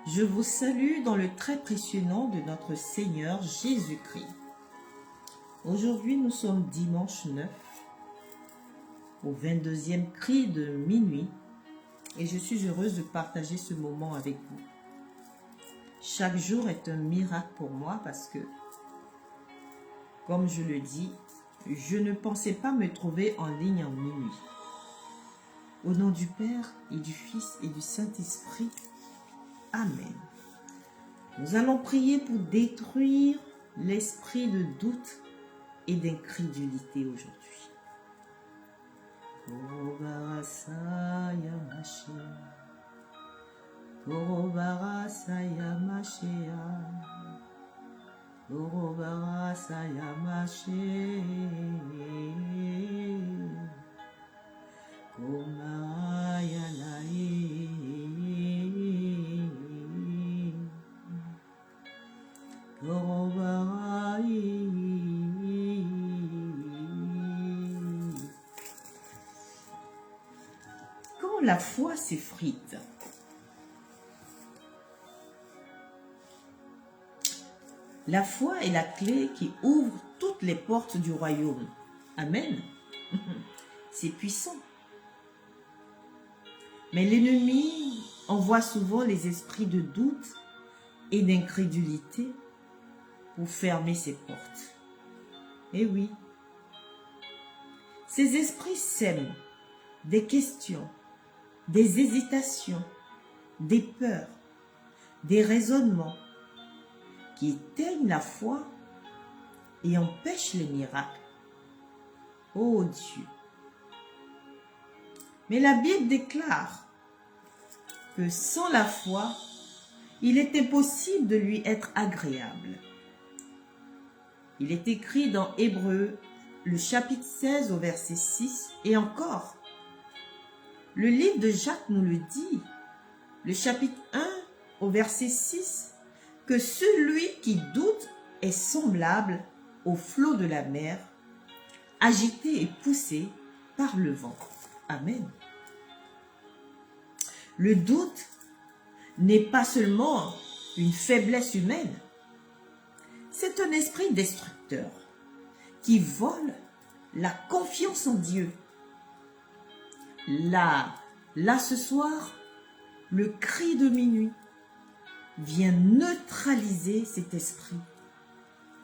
Je vous salue dans le très précieux nom de notre Seigneur Jésus-Christ. Aujourd'hui, nous sommes dimanche 9, au 22e cri de minuit, et je suis heureuse de partager ce moment avec vous. Chaque jour est un miracle pour moi parce que, comme je le dis, je ne pensais pas me trouver en ligne en minuit. Au nom du Père et du Fils et du Saint-Esprit, Amen. Nous allons prier pour détruire l'esprit de doute et d'incrédulité aujourd'hui. Quand la foi s'effrite, la foi est la clé qui ouvre toutes les portes du royaume. Amen. C'est puissant. Mais l'ennemi envoie souvent les esprits de doute et d'incrédulité pour fermer ses portes. Eh oui. Ces esprits sèment des questions, des hésitations, des peurs, des raisonnements qui éteignent la foi et empêchent les miracles. Oh Dieu! Mais la Bible déclare que sans la foi, il est impossible de lui être agréable. Il est écrit dans Hébreux, le chapitre 16 au verset 6, et encore, le livre de Jacques nous le dit, le chapitre 1 au verset 6, que celui qui doute est semblable au flot de la mer, agité et poussé par le vent. Amen. Le doute n'est pas seulement une faiblesse humaine, c'est un esprit destructeur qui vole la confiance en Dieu. Là, ce soir, le cri de minuit vient neutraliser cet esprit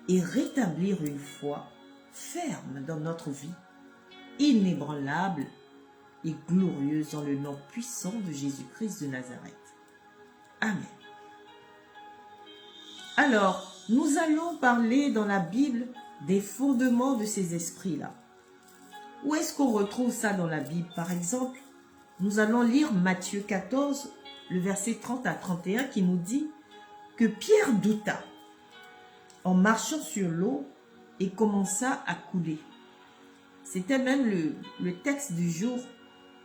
et rétablir une foi ferme dans notre vie, inébranlable et glorieuse dans le nom puissant de Jésus-Christ de Nazareth. Amen. Alors, nous allons parler dans la Bible des fondements de ces esprits-là. Où est-ce qu'on retrouve ça dans la Bible? Par exemple, nous allons lire Matthieu 14, le verset 30 à 31 qui nous dit que Pierre douta en marchant sur l'eau et commença à couler. C'était même le texte du jour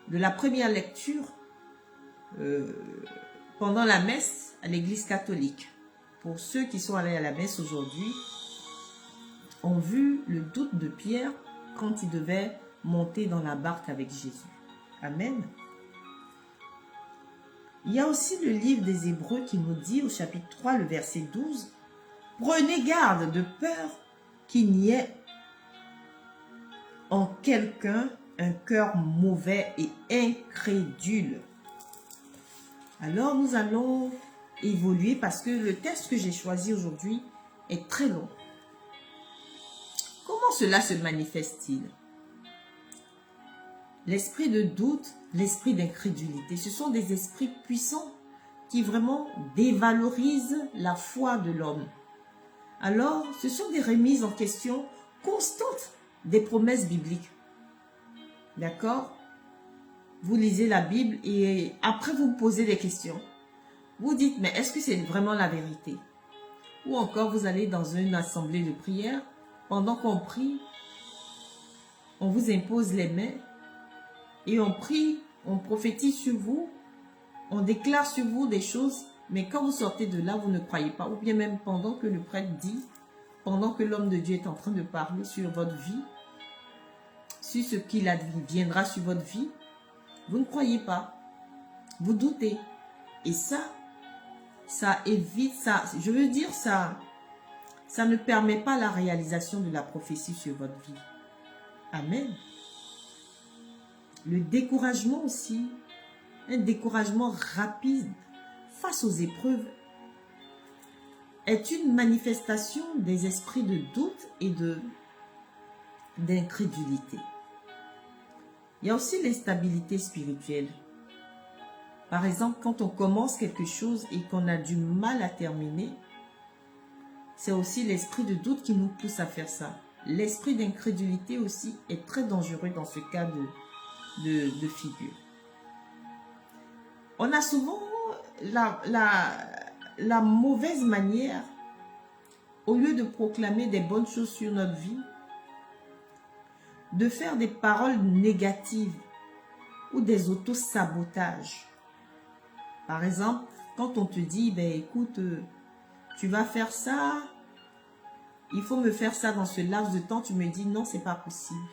de la première lecture pendant la messe à l'église catholique. Pour ceux qui sont allés à la messe aujourd'hui, ont vu le doute de Pierre quand il devait monter dans la barque avec Jésus. Amen. Il y a aussi le livre des Hébreux qui nous dit au chapitre 3, le verset 12, « Prenez garde de peur qu'il n'y ait en quelqu'un un cœur mauvais et incrédule. » Alors nous allons évoluer parce que le texte que j'ai choisi aujourd'hui est très long. Comment cela se manifeste-t-il? L'esprit de doute, l'esprit d'incrédulité, ce sont des esprits puissants qui vraiment dévalorisent la foi de l'homme. Alors, ce sont des remises en question constantes des promesses bibliques. D'accord? Vous lisez la Bible et après vous vous posez des questions. Vous dites, mais est-ce que c'est vraiment la vérité? Ou encore, vous allez dans une assemblée de prière, pendant qu'on prie, on vous impose les mains et on prie, on prophétise sur vous, on déclare sur vous des choses, mais quand vous sortez de là, vous ne croyez pas. Ou bien même pendant que le prêtre dit, pendant que l'homme de Dieu est en train de parler sur votre vie, sur ce qu'il adviendra sur votre vie, vous ne croyez pas, vous doutez. Et ça, ça évite, ça, je veux dire, ça ne permet pas la réalisation de la prophétie sur votre vie. Amen. Le découragement aussi, un découragement rapide face aux épreuves, est une manifestation des esprits de doute et d'incrédulité. Il y a aussi l'instabilité spirituelle. Par exemple, quand on commence quelque chose et qu'on a du mal à terminer, c'est aussi l'esprit de doute qui nous pousse à faire ça. L'esprit d'incrédulité aussi est très dangereux dans ce cas de figure. On a souvent la mauvaise manière, au lieu de proclamer des bonnes choses sur notre vie, de faire des paroles négatives ou des autosabotages. Par exemple, quand on te dit, ben écoute, tu vas faire ça, il faut me faire ça dans ce laps de temps, tu me dis non, c'est pas possible.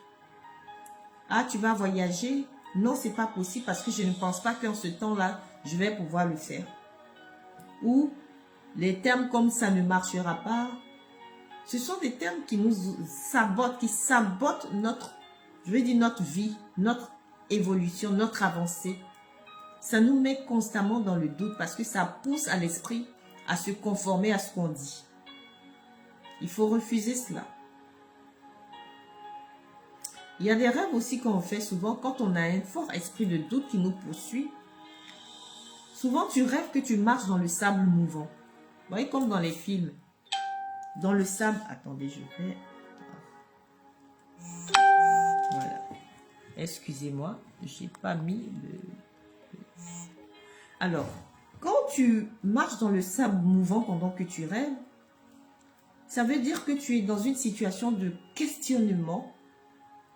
Ah, tu vas voyager, non, c'est pas possible parce que je ne pense pas qu'en ce temps-là, je vais pouvoir le faire. Ou les termes comme ça ne marchera pas, ce sont des termes qui nous sabotent, qui sabotent notre vie, notre évolution, notre avancée. Ça nous met constamment dans le doute parce que ça pousse à l'esprit à se conformer à ce qu'on dit. Il faut refuser cela. Il y a des rêves aussi qu'on fait souvent quand on a un fort esprit de doute qui nous poursuit. Souvent, tu rêves que tu marches dans le sable mouvant. Vous voyez, comme dans les films. Dans le sable. Attendez, je vais... Voilà. Excusez-moi, je n'ai pas mis le... Alors, quand tu marches dans le sable mouvant pendant que tu rêves, ça veut dire que tu es dans une situation de questionnement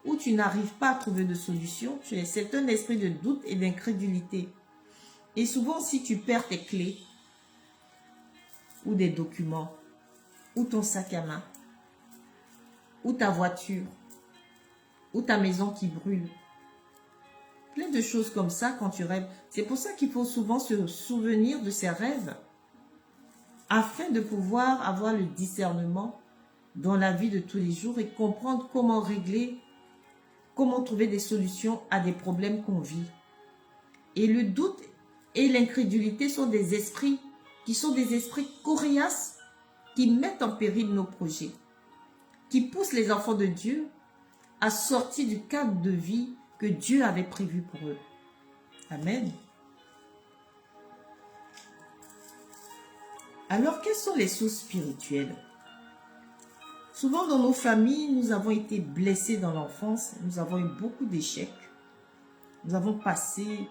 où tu n'arrives pas à trouver de solution. C'est un esprit de doute et d'incrédulité. Et souvent, si tu perds tes clés ou des documents, ou ton sac à main, ou ta voiture, ou ta maison qui brûle, plein de choses comme ça quand tu rêves. C'est pour ça qu'il faut souvent se souvenir de ses rêves afin de pouvoir avoir le discernement dans la vie de tous les jours et comprendre comment régler, comment trouver des solutions à des problèmes qu'on vit. Et le doute et l'incrédulité sont des esprits qui sont des esprits coriaces qui mettent en péril nos projets, qui poussent les enfants de Dieu à sortir du cadre de vie que Dieu avait prévu pour eux. Amen. Alors, quelles sont les sources spirituelles? Souvent, dans nos familles, nous avons été blessés dans l'enfance. Nous avons eu beaucoup d'échecs. Nous avons passé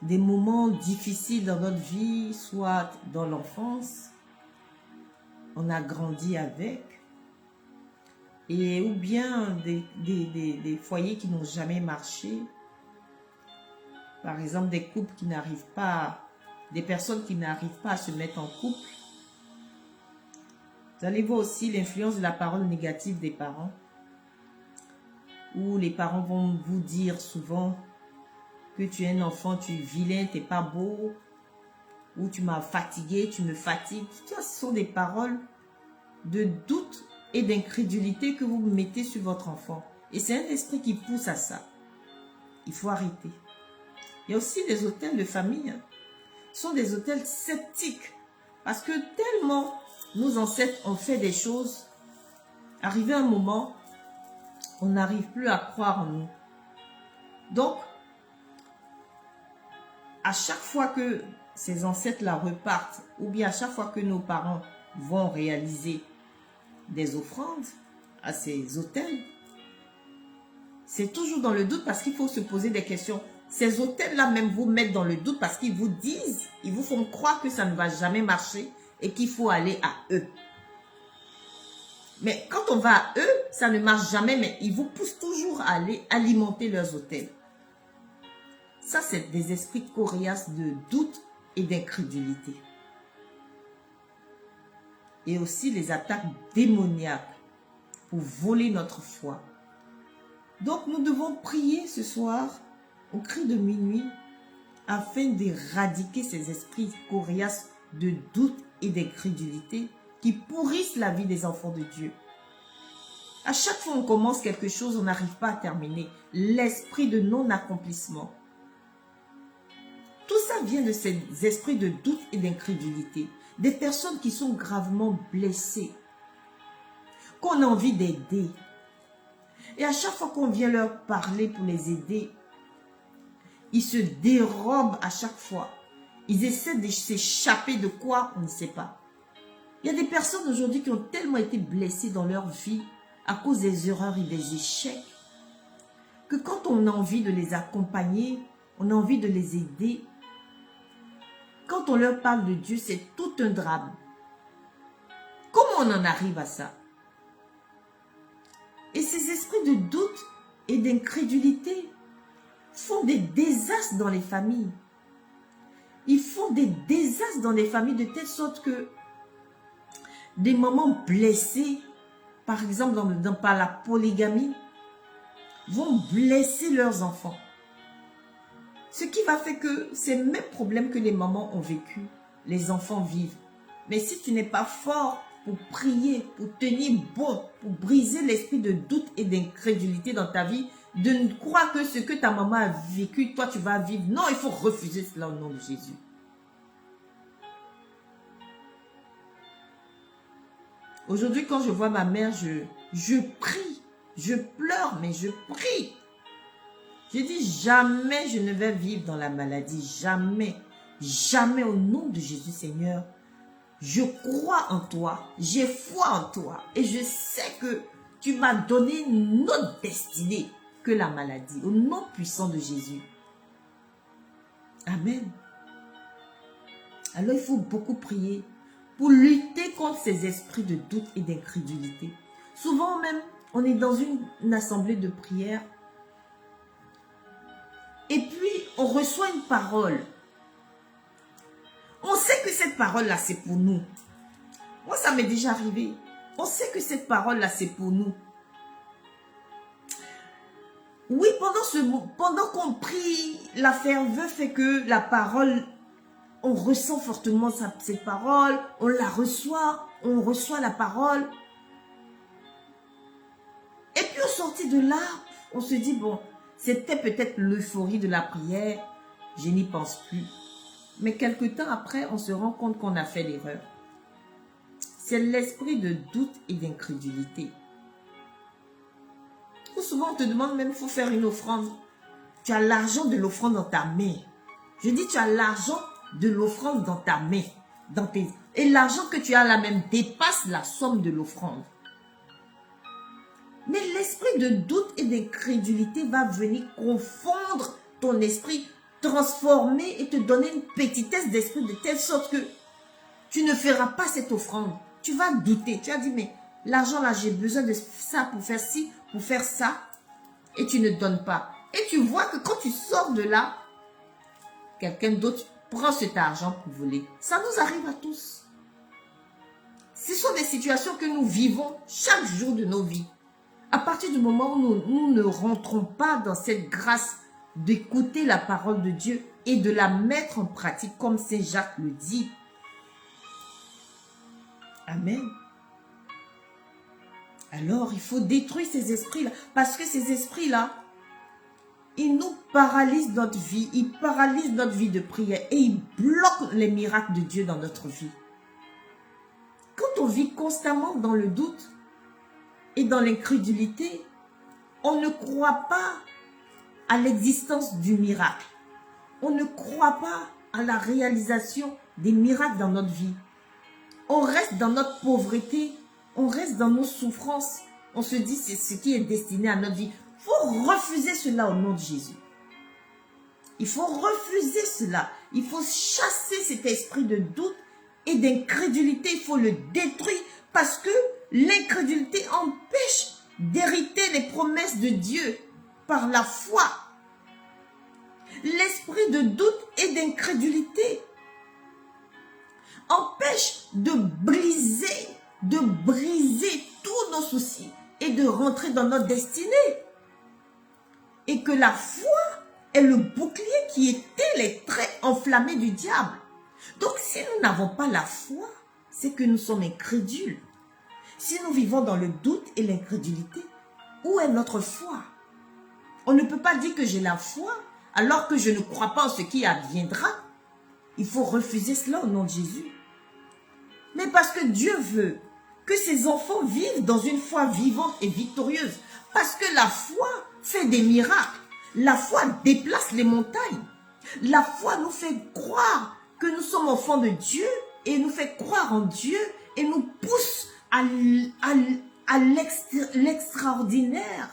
des moments difficiles dans notre vie, soit dans l'enfance, on a grandi avec, et ou bien des foyers qui n'ont jamais marché. Par exemple, des couples qui n'arrivent pas, des personnes qui n'arrivent pas à se mettre en couple. Vous allez voir aussi l'influence de la parole négative des parents, où les parents vont vous dire souvent que tu es un enfant, tu es vilain, tu n'es pas beau, ou tu m'as fatigué, tu me fatigues. Tout ça, ce sont des paroles de doute et d'incrédulité que vous mettez sur votre enfant. Et c'est un esprit qui pousse à ça. Il faut arrêter. Il y a aussi des hôtels de famille. Ce sont des hôtels sceptiques. Parce que tellement nos ancêtres ont fait des choses, arrivé un moment, on n'arrive plus à croire en nous. Donc, à chaque fois que ces ancêtres-là repartent, ou bien à chaque fois que nos parents vont réaliser des offrandes à ces hôtels, c'est toujours dans le doute parce qu'il faut se poser des questions. Ces hôtels-là même vous mettent dans le doute parce qu'ils vous disent, ils vous font croire que ça ne va jamais marcher et qu'il faut aller à eux. Mais quand on va à eux, ça ne marche jamais, mais ils vous poussent toujours à aller alimenter leurs hôtels. Ça, c'est des esprits coriaces de doute et d'incrédulité. Et aussi les attaques démoniaques pour voler notre foi. Donc, nous devons prier ce soir au cri de minuit afin d'éradiquer ces esprits coriaces de doute et d'incrédulité qui pourrissent la vie des enfants de Dieu. À chaque fois qu'on commence quelque chose, on n'arrive pas à terminer. L'esprit de non-accomplissement. Tout ça vient de ces esprits de doute et d'incrédulité. Des personnes qui sont gravement blessées, qu'on a envie d'aider. Et à chaque fois qu'on vient leur parler pour les aider, ils se dérobent à chaque fois. Ils essaient de s'échapper de quoi, on ne sait pas. Il y a des personnes aujourd'hui qui ont tellement été blessées dans leur vie à cause des erreurs et des échecs, que quand on a envie de les accompagner, on a envie de les aider, quand on leur parle de Dieu, c'est tout un drame. Comment on en arrive à ça? Et ces esprits de doute et d'incrédulité font des désastres dans les familles. Ils font des désastres dans les familles de telle sorte que des mamans blessées, par exemple par la polygamie, vont blesser leurs enfants. Ce qui va faire que ces mêmes problèmes que les mamans ont vécu, les enfants vivent. Mais si tu n'es pas fort pour prier, pour tenir bon, pour briser l'esprit de doute et d'incrédulité dans ta vie, de ne croire que ce que ta maman a vécu, toi tu vas vivre. Non, il faut refuser cela au nom de Jésus. Aujourd'hui, quand je vois ma mère, je prie, je pleure, mais je prie. Je dis jamais je ne vais vivre dans la maladie, jamais, jamais au nom de Jésus Seigneur. Je crois en toi, j'ai foi en toi et je sais que tu m'as donné une autre destinée que la maladie, au nom puissant de Jésus. Amen. Alors il faut beaucoup prier pour lutter contre ces esprits de doute et d'incrédulité. Souvent même, on est dans une assemblée de prière et puis on reçoit une parole. On sait que cette parole-là, c'est pour nous. Moi, ça m'est déjà arrivé. On sait que cette parole-là, c'est pour nous. Oui, pendant qu'on prie, la ferveur fait que la parole, on ressent fortement cette parole, on la reçoit, on reçoit la parole. Et puis, au sorti de là, on se dit, bon, c'était peut-être l'euphorie de la prière, je n'y pense plus. Mais quelque temps après, on se rend compte qu'on a fait l'erreur. C'est l'esprit de doute et d'incrédulité. Ou souvent, on te demande même, il faut faire une offrande. Tu as l'argent de l'offrande dans ta main. Je dis, tu as l'argent de l'offrande dans ta main. Et l'argent que tu as là même dépasse la somme de l'offrande. Mais l'esprit de doute et d'incrédulité va venir confondre ton esprit, transformer et te donner une petitesse d'esprit de telle sorte que tu ne feras pas cette offrande. Tu vas douter. Tu vas dire, mais l'argent là, j'ai besoin de ça pour faire ci, pour faire ça. Et tu ne donnes pas. Et tu vois que quand tu sors de là, quelqu'un d'autre prend cet argent pour voler. Ça nous arrive à tous. Ce sont des situations que nous vivons chaque jour de nos vies. À partir du moment où nous ne rentrons pas dans cette grâce d'écouter la parole de Dieu et de la mettre en pratique comme Saint Jacques le dit. Amen. Alors, il faut détruire ces esprits-là. Parce que ces esprits-là, ils nous paralysent notre vie. Ils paralysent notre vie de prière. Et ils bloquent les miracles de Dieu dans notre vie. Quand on vit constamment dans le doute et dans l'incrédulité, on ne croit pas à l'existence du miracle. On ne croit pas à la réalisation des miracles dans notre vie. On reste dans notre pauvreté, on reste dans nos souffrances. On se dit c'est ce qui est destiné à notre vie. Il faut refuser cela au nom de Jésus. Il faut refuser cela. Il faut chasser cet esprit de doute et d'incrédulité. Il faut le détruire parce que l'incrédulité empêche d'hériter les promesses de Dieu par la foi. L'esprit de doute et d'incrédulité empêche de briser tous nos soucis et de rentrer dans notre destinée. Et que la foi est le bouclier qui éteint les traits enflammés du diable. Donc, si nous n'avons pas la foi, c'est que nous sommes incrédules. Si nous vivons dans le doute et l'incrédulité, où est notre foi? On ne peut pas dire que j'ai la foi alors que je ne crois pas en ce qui adviendra. Il faut refuser cela au nom de Jésus. Mais parce que Dieu veut que ses enfants vivent dans une foi vivante et victorieuse. Parce que la foi fait des miracles. La foi déplace les montagnes. La foi nous fait croire que nous sommes enfants de Dieu et nous fait croire en Dieu et nous pousse à l'extraordinaire.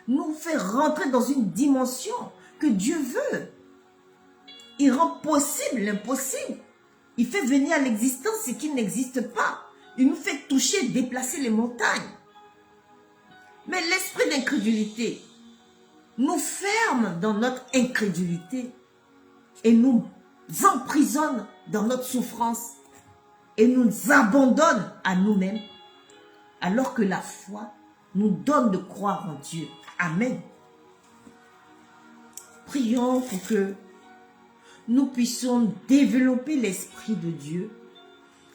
Nous fait rentrer dans une dimension que Dieu veut. Il rend possible l'impossible. Il fait venir à l'existence ce qui n'existe pas. Il nous fait toucher, déplacer les montagnes. Mais l'esprit d'incrédulité nous ferme dans notre incrédulité et nous emprisonne dans notre souffrance et nous abandonne à nous-mêmes, alors que la foi nous donne de croire en Dieu. Amen. Prions pour que nous puissions développer l'Esprit de Dieu,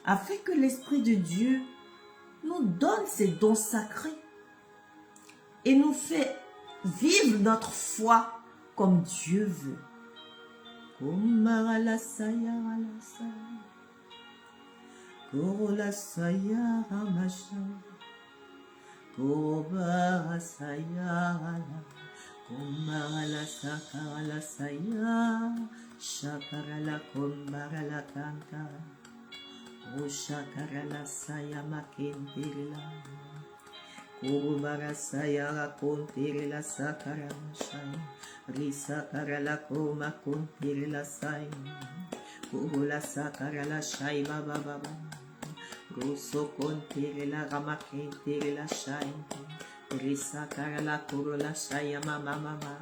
afin que l'Esprit de Dieu nous donne ses dons sacrés et nous fait vivre notre foi comme Dieu veut. Kumbala sakala saya, shakarala kumbala kanta, o shakarala saya makintirila, kumbara saya la kuntirila sakarama saya, risakarala kuma kuntirila saya, kubula sakarala saya baba baba, ruso kuntirila ramakintirila saya. Risa karala kurula shaya mama mama,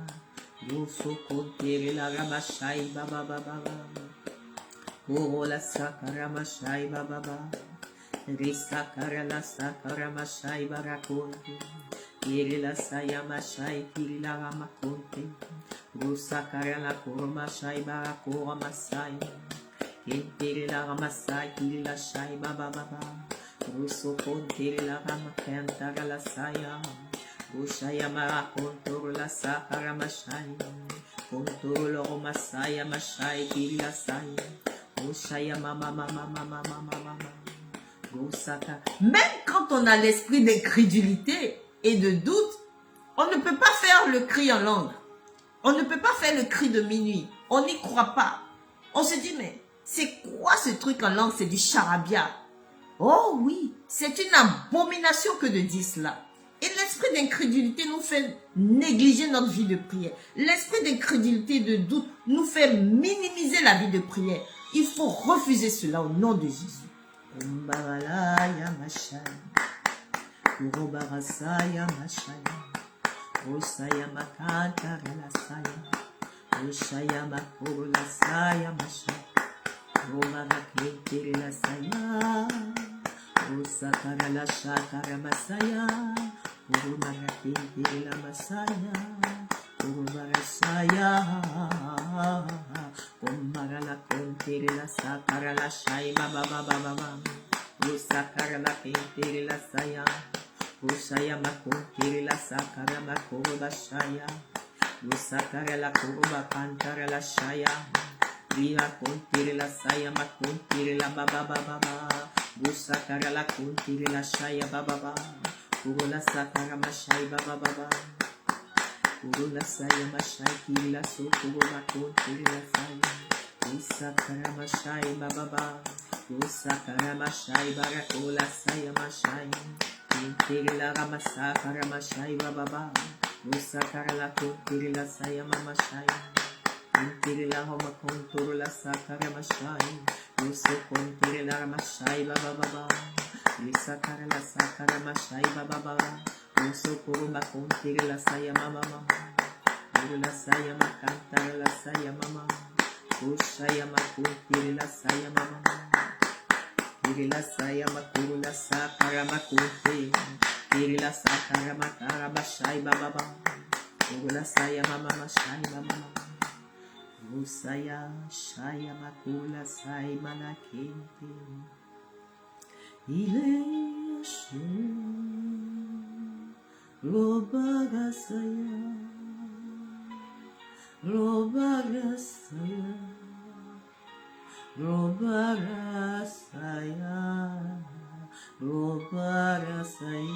Yusu kuntiri la rama shai baba baba, kurula sakarama shai baba baba, Risa karala sakarama shai barakunti, Kirila sayama shai kirila rama kunti, Rusa karala kuruma shai barakura masai, Kintiri la rama sai kirila shai baba baba. Ruso kontiri la rama kantara la saya, Ushaya mara kontoro la sakara mashai, kontoro lo masaya mashai kiri la saya, Ushaya mama mama mama mama mama, Gosaka. Même quand on a l'esprit d'incrédulité et de doute, on ne peut pas faire le cri en langue. On ne peut pas faire le cri de minuit. On n'y croit pas. On se dit, mais c'est quoi ce truc en langue? C'est du charabia. Oh oui, c'est une abomination que de dire cela. Et l'esprit d'incrédulité nous fait négliger notre vie de prière. L'esprit d'incrédulité et de doute nous fait minimiser la vie de prière. Il faut refuser cela au nom de Jésus. Sakara la shakara masaya, Urumara kintiri la masaya, Urumara saya, Umara la kintiri la sakara la shai baba baba baba, Usakara la kintiri la saya, Usaya makuntiri la sakara makuruba shaya, Usakara la kuruba kantara la shaya, Vira kuntiri la saya makuntiri la baba baba baba. Busakara la kuntiri la shaya baba baba, Kurula sakara mashai baba baba, Kurula saya mashai kiri la so kurula kuntiri la saya, Busakara mashai baba baba, Busakara mashai barakula saya mashai, Kuntiri la ramasakara mashai baba baba, Busakara la kuntiri la saya mama shai, Kuntiri la homa kunturu la sakara mashai, Yusu kuntiri la ramashai baba baba, Yisakara la sakara mashai baba baba, Yusu kuruba kuntiri la saya mama mama, Yuru la saya makantara la saya mama, Ushaya makuntiri la saya mama, Yiri la saya makuru la sakara makunti, Yiri la sakara makara bashai baba baba, Yuru la saya mama mashai baba mama. Osaya Shaya Makula Saimana Kente. Il est ché. Lobagasaya. Lobagasaya. Lobagasaya. Lobagasaya.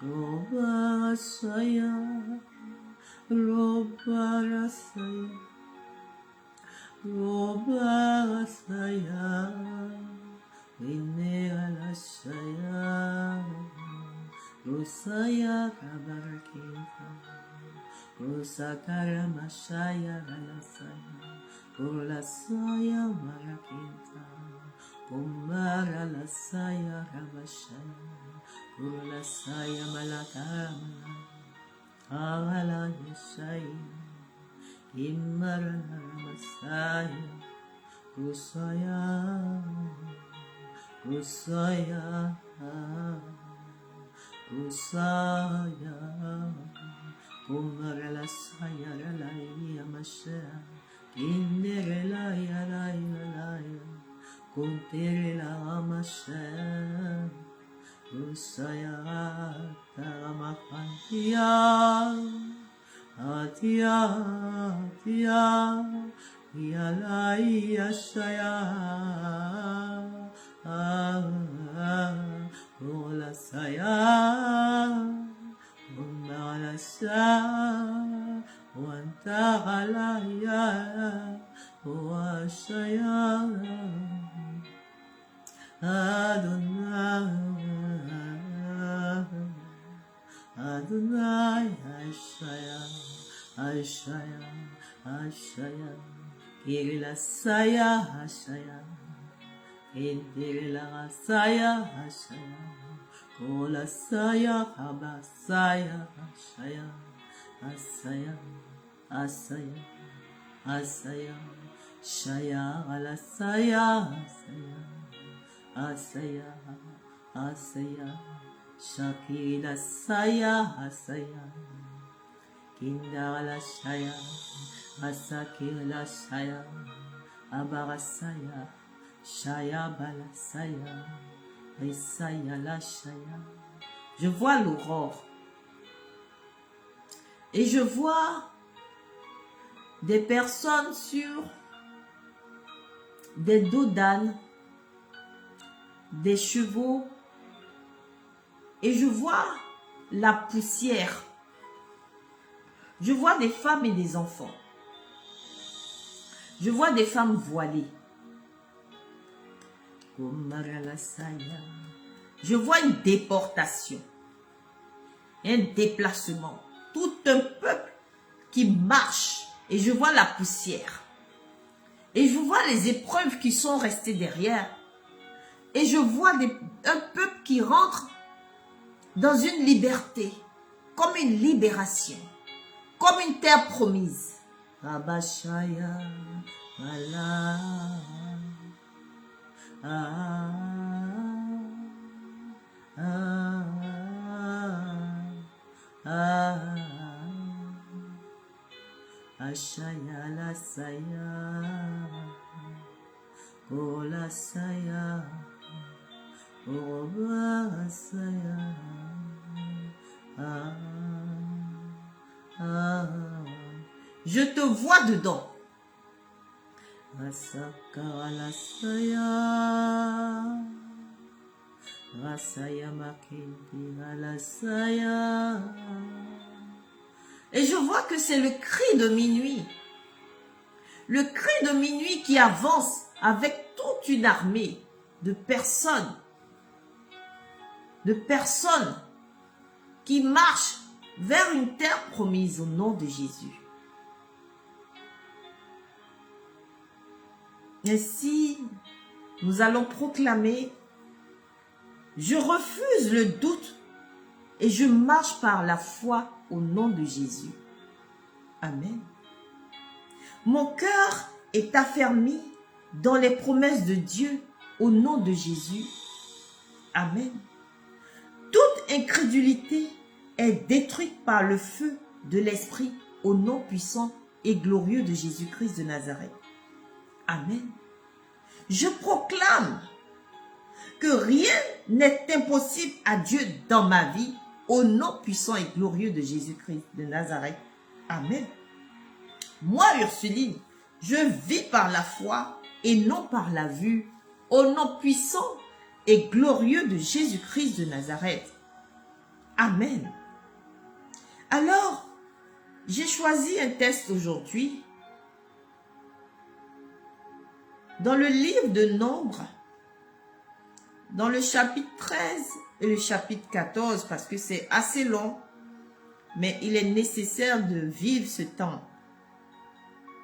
Lobagasaya. Lobagasaya, Lobagasaya, Inegalasaya, Rosaya Kabarakita, Rosakara Mashaya Galasaya, Rolasaya Marakita, Kumara Lasaya Rabashaya, Rolasaya Malakama. Avala Yesaya, Imarana Masaya, Kusaya, Kusaya, Kusaya, Kumarala Saya, Ralaya Masaya, Kinderelaya, Laya, Kunterela Masaya. Usaya Tamakantia, Atia, Atia, Yalai Ashaya, Ola Saya, Umalasha, Wantagalaya, Oashaya, Adonai. Adonai, Ashaya, Ashaya, Ashaya, Kirila Saya, Ashaya, Kirila Saya, Ashaya, Kola Saya, Habasaya, Ashaya, Asaya, Asaya, Asaya, Shaya, Alasaya, Asaya, Asaya, Asaya. Shakila Saya Asaya Kindala Shaya Asakila Shaya Abarasaya Shaya Balasaya Esaya la Shaya. Je vois l'aurore et je vois des personnes sur des dos d'âne, des chevaux. Et je vois la poussière. Je vois des femmes et des enfants. Je vois des femmes voilées. Je vois une déportation, un déplacement. Tout un peuple qui marche. Et je vois la poussière. Et je vois les épreuves qui sont restées derrière. Et je vois un peuple qui rentre dans une liberté, comme une libération, comme une terre promise. Abashaya, Allah, Ashaya la saya, Kola saya, Oba saya. Je te vois dedans. Rasaka la saya, Rasaya makindi la saya. Et je vois que c'est le cri de minuit. Le cri de minuit qui avance avec toute une armée de personnes qui marchent vers une terre promise au nom de Jésus. Ainsi, nous allons proclamer, je refuse le doute et je marche par la foi au nom de Jésus. Amen. Mon cœur est affermi dans les promesses de Dieu au nom de Jésus. Amen. Toute incrédulité est détruite par le feu de l'Esprit au nom puissant et glorieux de Jésus-Christ de Nazareth. Amen. Je proclame que rien n'est impossible à Dieu dans ma vie, au nom puissant et glorieux de Jésus-Christ de Nazareth. Amen. Moi, Ursuline, je vis par la foi et non par la vue, au nom puissant et glorieux de Jésus-Christ de Nazareth. Amen. Alors, j'ai choisi un texte aujourd'hui dans le livre de Nombres, dans le chapitre 13 et le chapitre 14, parce que c'est assez long, mais il est nécessaire de vivre ce temps.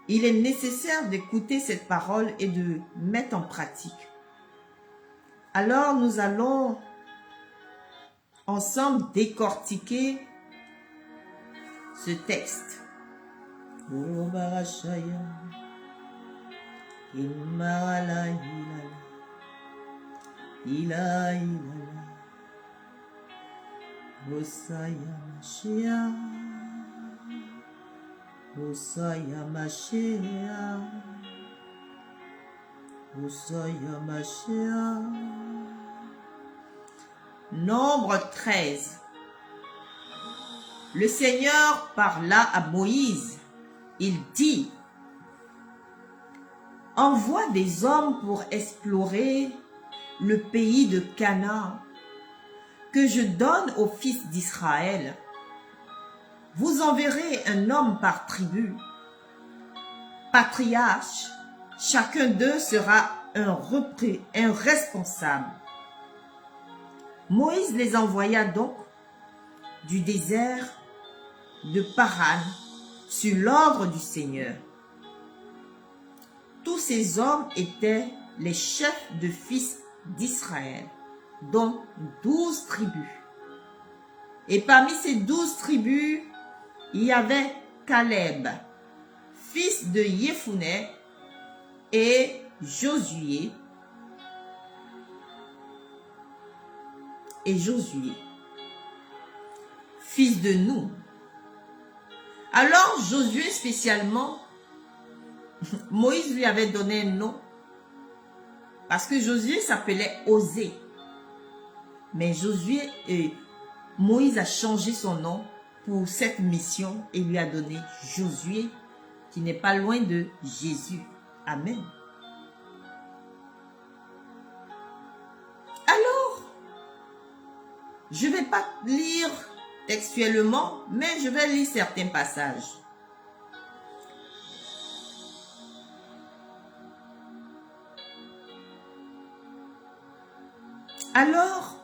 Il est nécessaire d'écouter cette parole et de mettre en pratique. Alors, nous allons ensemble décortiquer ce texte. Nombre 13. Le Seigneur parla à Moïse. Il dit: envoie des hommes pour explorer le pays de Canaan que je donne aux fils d'Israël. Vous enverrez un homme par tribu, patriarche. Chacun d'eux sera un responsable. Moïse les envoya donc du désert de Paran sur l'ordre du Seigneur. Tous ces hommes étaient les chefs de fils d'Israël, dont 12 tribus. Et parmi ces 12 tribus, il y avait Caleb, fils de Yéphuné, et Josué, fils de Nun. Alors Josué spécialement, Moïse lui avait donné un nom, parce que Josué s'appelait Osée. Mais Moïse a changé son nom pour cette mission et lui a donné Josué, qui n'est pas loin de Jésus. Amen. Alors, je ne vais pas lire textuellement, mais je vais lire certains passages. Alors,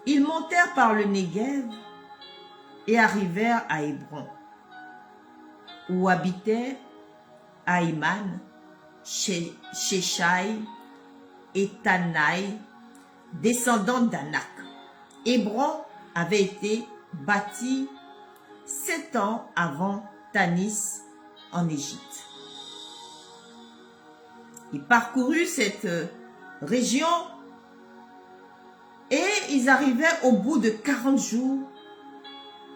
ils montèrent par le Néguev et arrivèrent à Hébron, où habitaient Aïman, Sheshai et Tanaï, descendants d'Anak. Hébron avait été bâti 7 ans avant Tanis en Égypte. Ils parcoururent cette région et ils arrivaient au bout de 40 jours.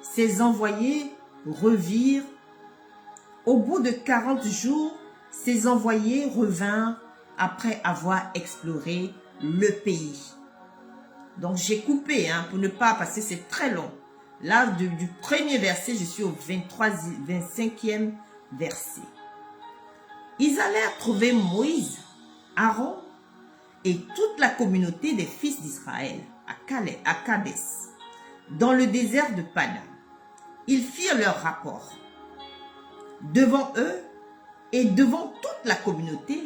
Ces envoyés revirent. Au bout de 40 jours, ces envoyés revinrent après avoir exploré le pays. Donc j'ai coupé pour ne pas passer, c'est très long. Là, du premier verset, je suis au 25e verset. Ils allèrent trouver Moïse, Aaron et toute la communauté des fils d'Israël à Kadès, dans le désert de Pana. Ils firent leur rapport devant eux et devant toute la communauté,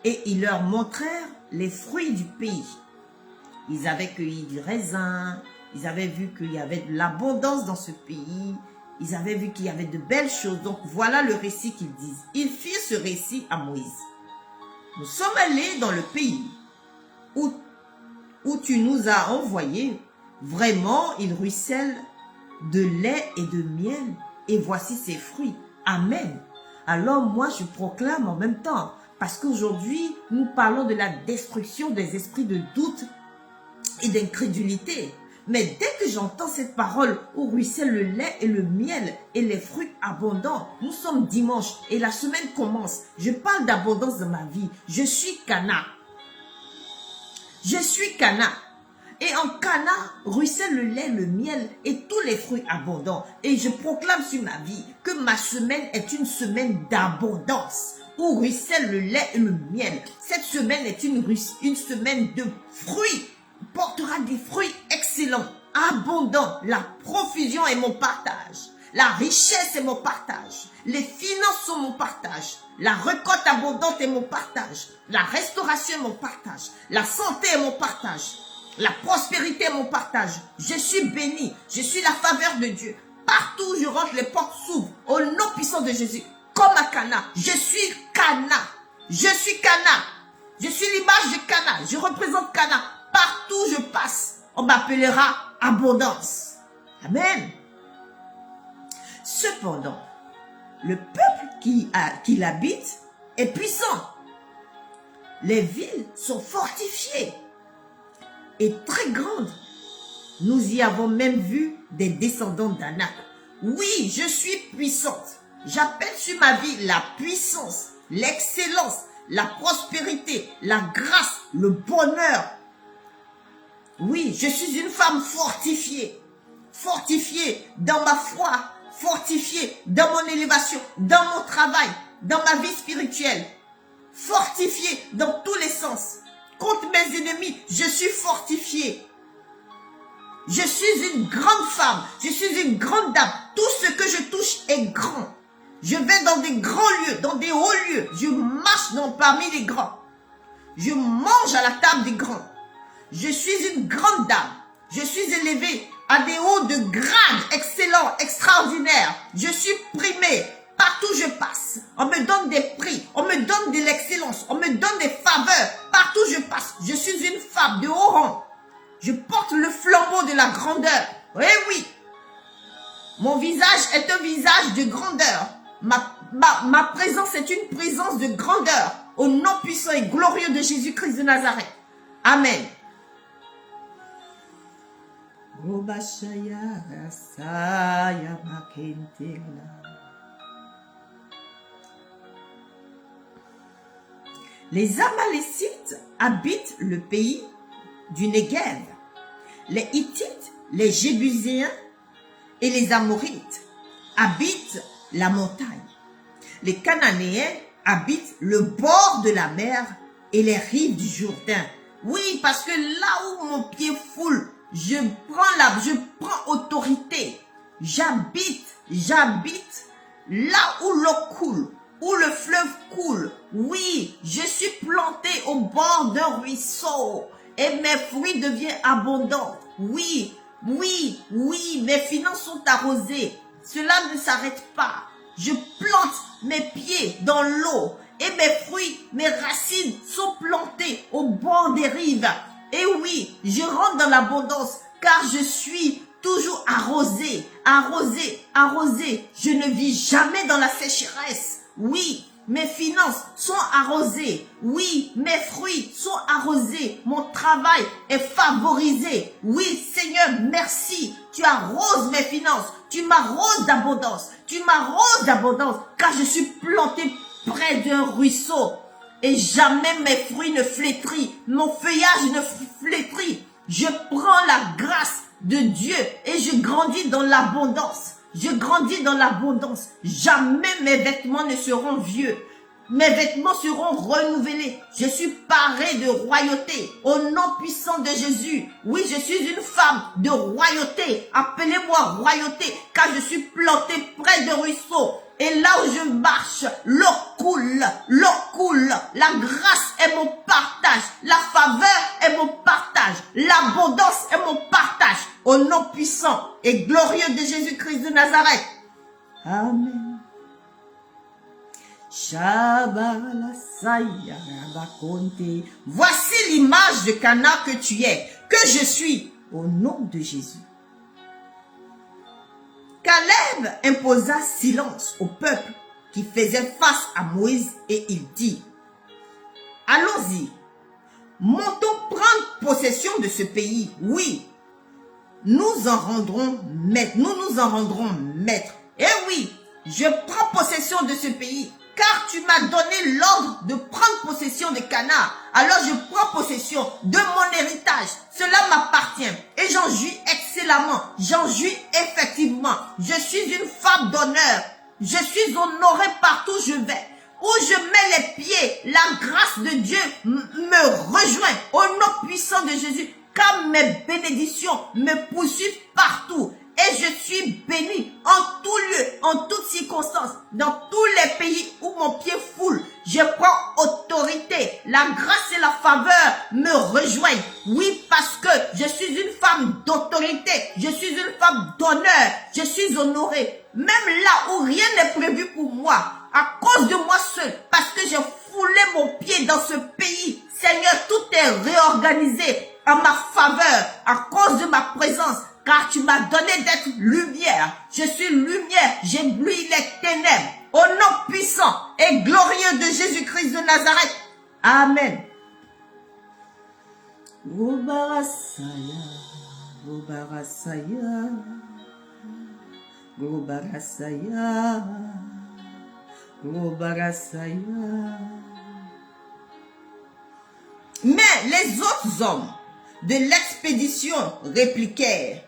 et ils leur montrèrent les fruits du pays. Ils avaient cueilli du raisin, ils avaient vu qu'il y avait de l'abondance dans ce pays, ils avaient vu qu'il y avait de belles choses. Donc voilà le récit qu'ils disent. Ils firent ce récit à Moïse. Nous sommes allés dans le pays où tu nous as envoyés. Vraiment, il ruisselle de lait et de miel, et voici ses fruits. Amen. Alors moi, je proclame en même temps, parce qu'aujourd'hui, nous parlons de la destruction des esprits de doute et d'incrédulité. Mais dès que j'entends cette parole où ruisselle le lait et le miel et les fruits abondants, nous sommes dimanche et la semaine commence. Je parle d'abondance dans ma vie. Je suis Cana. Je suis Cana. Et en Cana, ruisselle le lait, le miel et tous les fruits abondants. Et je proclame sur ma vie que ma semaine est une semaine d'abondance, où ruisselle le lait et le miel. Cette semaine est une semaine de fruits, portera des fruits excellents, abondants. La profusion est mon partage. La richesse est mon partage. Les finances sont mon partage. La récolte abondante est mon partage. La restauration est mon partage. La santé est mon partage. La prospérité est mon partage. Je suis béni. Je suis la faveur de Dieu. Partout où je rentre, les portes s'ouvrent. Au nom puissant de Jésus. Comme à Cana. Je suis Cana. Je suis Cana. Je suis l'image de Cana. Je représente Cana. Partout où je passe, on m'appellera abondance. Amen. Cependant, le peuple qui l'habite est puissant. Les villes sont fortifiées et très grandes. Nous y avons même vu des descendants d'Anak. Oui, je suis puissante. J'appelle sur ma vie la puissance, l'excellence, la prospérité, la grâce, le bonheur. Oui, je suis une femme fortifiée. Fortifiée dans ma foi, fortifiée dans mon élévation, dans mon travail, dans ma vie spirituelle. Fortifiée dans tous les sens. Contre mes ennemis, je suis fortifiée. Je suis une grande femme. Je suis une grande dame. Tout ce que je touche est grand. Je vais dans des grands lieux, dans des hauts lieux. Je marche parmi les grands. Je mange à la table des grands. Je suis une grande dame. Je suis élevée à des hauts de grade excellents, extraordinaires. Je suis primée. Partout où je passe, on me donne des prix, on me donne de l'excellence, on me donne des faveurs. Partout où je passe, je suis une femme de haut rang. Je porte le flambeau de la grandeur. Oui, oui. Mon visage est un visage de grandeur. Ma présence est une présence de grandeur. Au nom puissant et glorieux de Jésus-Christ de Nazareth. Amen. Les Amalécites habitent le pays du Néguev. Les Hittites, les Jébuséens et les Amorites habitent la montagne. Les Cananéens habitent le bord de la mer et les rives du Jourdain. Oui, parce que là où mon pied foule, je prends autorité. J'habite là où l'eau coule, où le fleuve coule. Oui, je suis planté au bord d'un ruisseau et mes fruits deviennent abondants. Oui, mes finances sont arrosées. Cela ne s'arrête pas. Je plante mes pieds dans l'eau et mes fruits, mes racines sont plantées au bord des rives. Et oui, je rentre dans l'abondance car je suis toujours arrosé. Je ne vis jamais dans la sécheresse. Oui, mes finances sont arrosées. Oui, mes fruits sont arrosés. Mon travail est favorisé. Oui, Seigneur, merci. Tu arroses mes finances. Tu m'arroses d'abondance. Car je suis planté près d'un ruisseau. Et jamais mes fruits ne flétrissent. Mon feuillage ne flétrit. Je prends la grâce de Dieu et je grandis dans l'abondance. Jamais mes vêtements ne seront vieux. Mes vêtements seront renouvelés. Je suis parée de royauté. Au nom puissant de Jésus. Oui, je suis une femme de royauté. Appelez-moi royauté, car je suis plantée près de ruisseaux. Et là où je marche, l'eau coule. La grâce est mon partage. La faveur est mon partage. L'abondance est mon partage. Au nom puissant et glorieux de Jésus-Christ de Nazareth. Amen. Voici l'image de Cana que tu es, que je suis, au nom de Jésus. Caleb imposa silence au peuple qui faisait face à Moïse et il dit: allons-y, montons prendre possession de ce pays. Oui, nous en rendrons maîtres. Nous nous en rendrons maîtres. Eh oui, je prends possession de ce pays, car tu m'as donné l'ordre de prendre possession de Canaan. Alors je prends possession de mon héritage. Cela m'appartient et j'en jouis excellemment. J'en jouis effectivement. Je suis une femme d'honneur. Je suis honorée partout où je vais. Où je mets les pieds, la grâce de Dieu me rejoint au nom puissant de Jésus. Car mes bénédictions me poursuivent partout. Et je suis béni en tout lieu, en toutes circonstances, dans tous les pays où mon pied foule. Je prends autorité. La grâce et la faveur me rejoignent. Oui, parce que je suis une femme d'autorité. Je suis une femme d'honneur. Je suis honorée. Même là où rien n'est prévu pour moi, à cause de moi seul, parce que j'ai foulé mon pied dans ce pays. Seigneur, tout est réorganisé en ma faveur, à cause de ma présence. Car tu m'as donné d'être lumière. Je suis lumière. J'éblouis les ténèbres. Au nom puissant et glorieux de Jésus-Christ de Nazareth. Amen. Gobarasaya, Gobarasaya, Gobarasaya, Gobarasaya. Mais les autres hommes de l'expédition répliquèrent: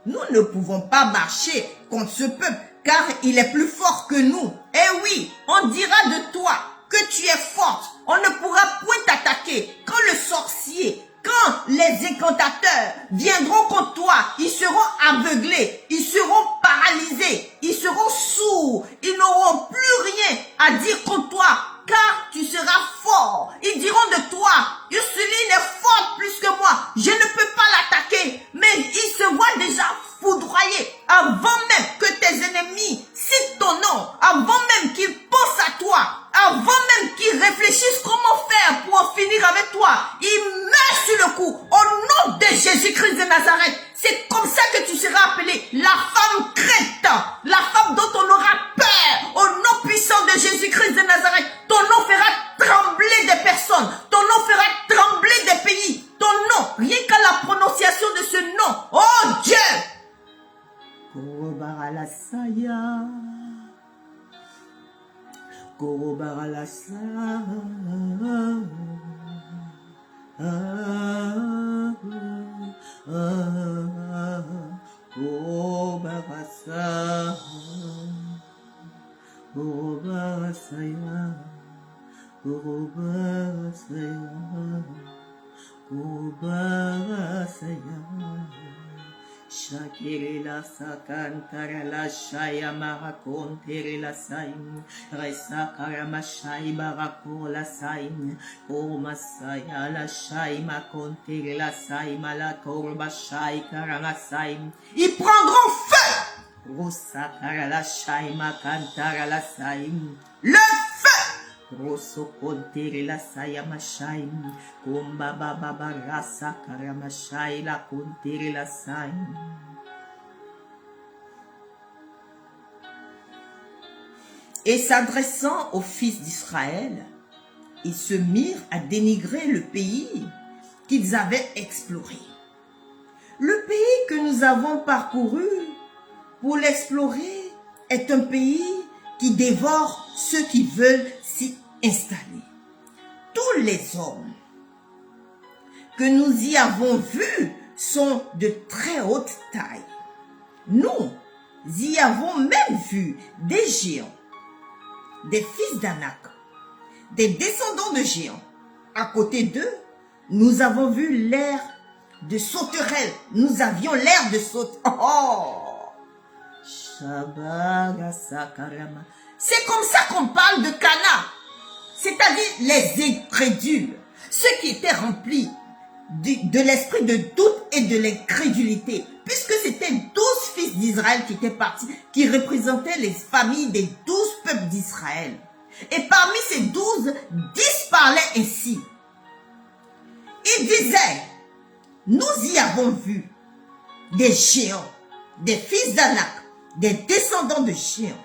nous ne pouvons pas marcher contre ce peuple, car il est plus fort que nous. Eh oui, on dira de toi que tu es forte. On ne pourra point t'attaquer. Quand le sorcier, quand les incantateurs viendront contre toi, ils seront aveuglés, ils seront paralysés, ils seront sourds. Ils n'auront plus rien à dire contre toi, car tu seras fort. Ils diront de toi: Ursuline est forte plus que moi. Je ne peux pas l'attaquer. Mais ils se voient déjà foudroyés avant même que tes ennemis citent ton nom, avant même qu'ils pensent à toi, avant même qu'ils réfléchissent comment faire pour en finir avec toi. Ils meurent sur le coup au nom de Jésus-Christ de Nazareth. C'est comme ça que tu seras appelée la femme crête, la femme dont on aura peur au nom puissant de Jésus-Christ de Nazareth. Ton nom fera trembler des personnes, ton nom fera trembler des pays, ton nom, rien qu'à la prononciation de ce nom, oh Dieu. Korobarasaya, Korobarasaya, Shakiri la sakantara la shaya marakontere la saim, resakara mashai barako la saim, o masaya la shai makontere la saim, la korba shai karama saim. Ils prendront feu! Rosakara la shai makantara la saim. Le feu! Rosokontere la saya mashai, kumba baba barasa karamashai la kontere la saim. Et s'adressant aux fils d'Israël, ils se mirent à dénigrer le pays qu'ils avaient exploré. Le pays que nous avons parcouru pour l'explorer est un pays qui dévore ceux qui veulent s'y installer. Tous les hommes que nous y avons vus sont de très haute taille. Nous y avons même vu des géants, des fils d'Anak, des descendants de géants. À côté d'eux, nous avons vu l'air de sauterelles. Nous avions l'air de sauterelles. Oh! C'est comme ça qu'on parle de Cana, c'est-à-dire les incrédules, ceux qui étaient remplis de l'esprit de doute et de l'incrédulité, puisque c'était 12 fils d'Israël qui étaient partis, qui représentaient les familles des 12 peuples d'Israël. Et parmi ces 12, 10 parlaient ainsi. Ils disaient: nous y avons vu des géants, des fils d'Anak, des descendants de géants.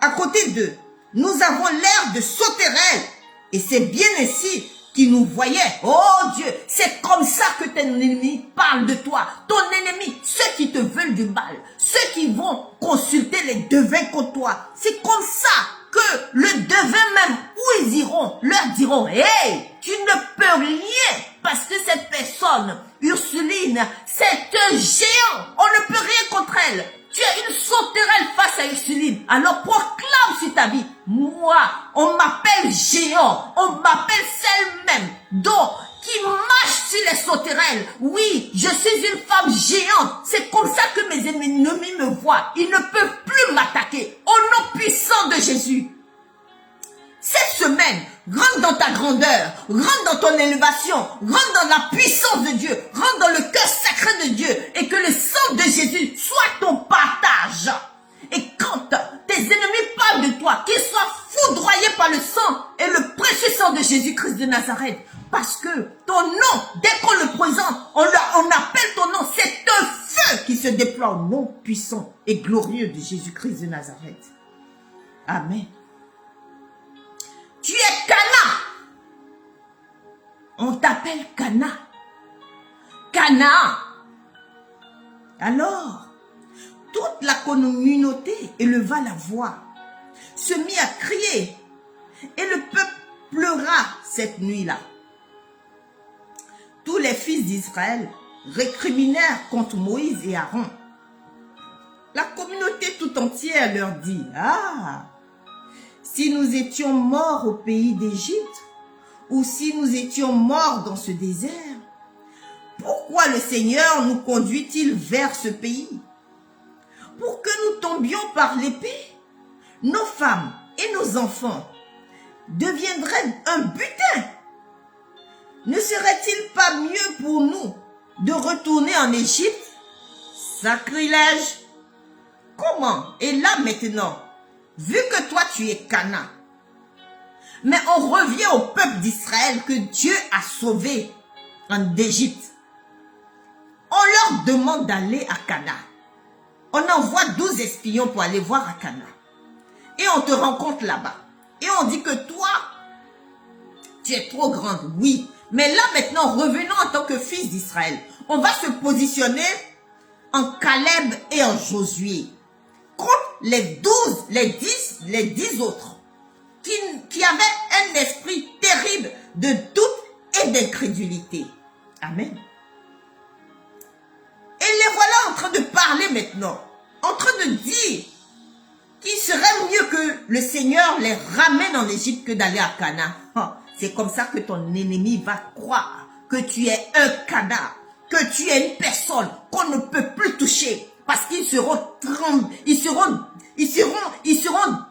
À côté d'eux, nous avons l'air de sauterelles. Et c'est bien ainsi qui nous voyait. Oh Dieu, c'est comme ça que ton ennemi parle de toi. Ton ennemi, ceux qui te veulent du mal, ceux qui vont consulter les devins contre toi. C'est comme ça que le devin même, où ils iront, leur diront, hey, tu ne peux rien, parce que cette personne, Ursuline, c'est un géant. On ne peut rien contre elle. Tu es une sauterelle face à Ursuline. Alors proclame sur ta vie. Moi, on m'appelle géant. On m'appelle celle-même qui marche sur les sauterelles. Oui, je suis une femme géante. C'est comme ça que mes ennemis me voient. Ils ne peuvent plus m'attaquer. Au nom puissant de Jésus. Cette semaine, rentre dans ta grandeur, rentre dans ton élévation, rentre dans la puissance de Dieu, rentre dans le cœur sacré de Dieu et que le sang de Jésus soit ton partage. Et quand tes ennemis parlent de toi, qu'ils soient foudroyés par le sang et le précieux sang de Jésus-Christ de Nazareth. Parce que ton nom, dès qu'on le présente, on appelle ton nom, c'est un feu qui se déploie au nom puissant et glorieux de Jésus-Christ de Nazareth. Amen. Tu es Cana. On t'appelle Cana. Cana. Alors, toute la communauté éleva la voix, se mit à crier, et le peuple pleura cette nuit-là. Tous les fils d'Israël récriminèrent contre Moïse et Aaron. La communauté tout entière leur dit, ah, si nous étions morts au pays d'Égypte, ou si nous étions morts dans ce désert, pourquoi le Seigneur nous conduit-il vers ce pays? Pour que nous tombions par l'épée, nos femmes et nos enfants deviendraient un butin. Ne serait-il pas mieux pour nous de retourner en Égypte? Sacrilège! Comment? Et là maintenant, vu que toi tu es Cana, mais on revient au peuple d'Israël que Dieu a sauvé d'Égypte. On leur demande d'aller à Cana. On envoie 12 espions pour aller voir à Cana. Et on te rencontre là-bas. Et on dit que toi, tu es trop grande. Oui, mais là maintenant, revenons en tant que fils d'Israël. On va se positionner en Caleb et en Josué contre les 10 autres qui avaient un esprit terrible de doute et d'incrédulité. Amen. Et les voilà en train de parler maintenant, en train de dire qu'il serait mieux que le Seigneur les ramène en Égypte que d'aller à Cana. C'est comme ça que ton ennemi va croire que tu es un Cana, que tu es une personne qu'on ne peut plus toucher, parce qu'ils seront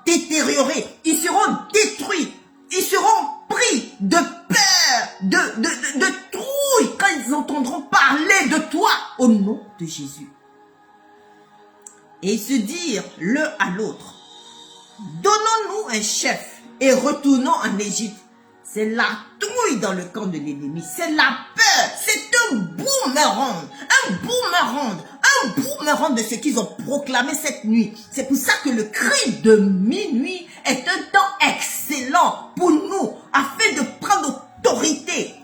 détériorés, ils seront détruits, ils seront pris de peur, de trouille quand ils entendront parler de toi au nom de Jésus. Et se dire l'un à l'autre, donnons-nous un chef et retournons en Égypte. C'est la trouille dans le camp de l'ennemi, c'est la peur, c'est un boomerang de ce qu'ils ont proclamé cette nuit. C'est pour ça que le cri de minuit est un temps excellent pour nous, afin de prendre autorité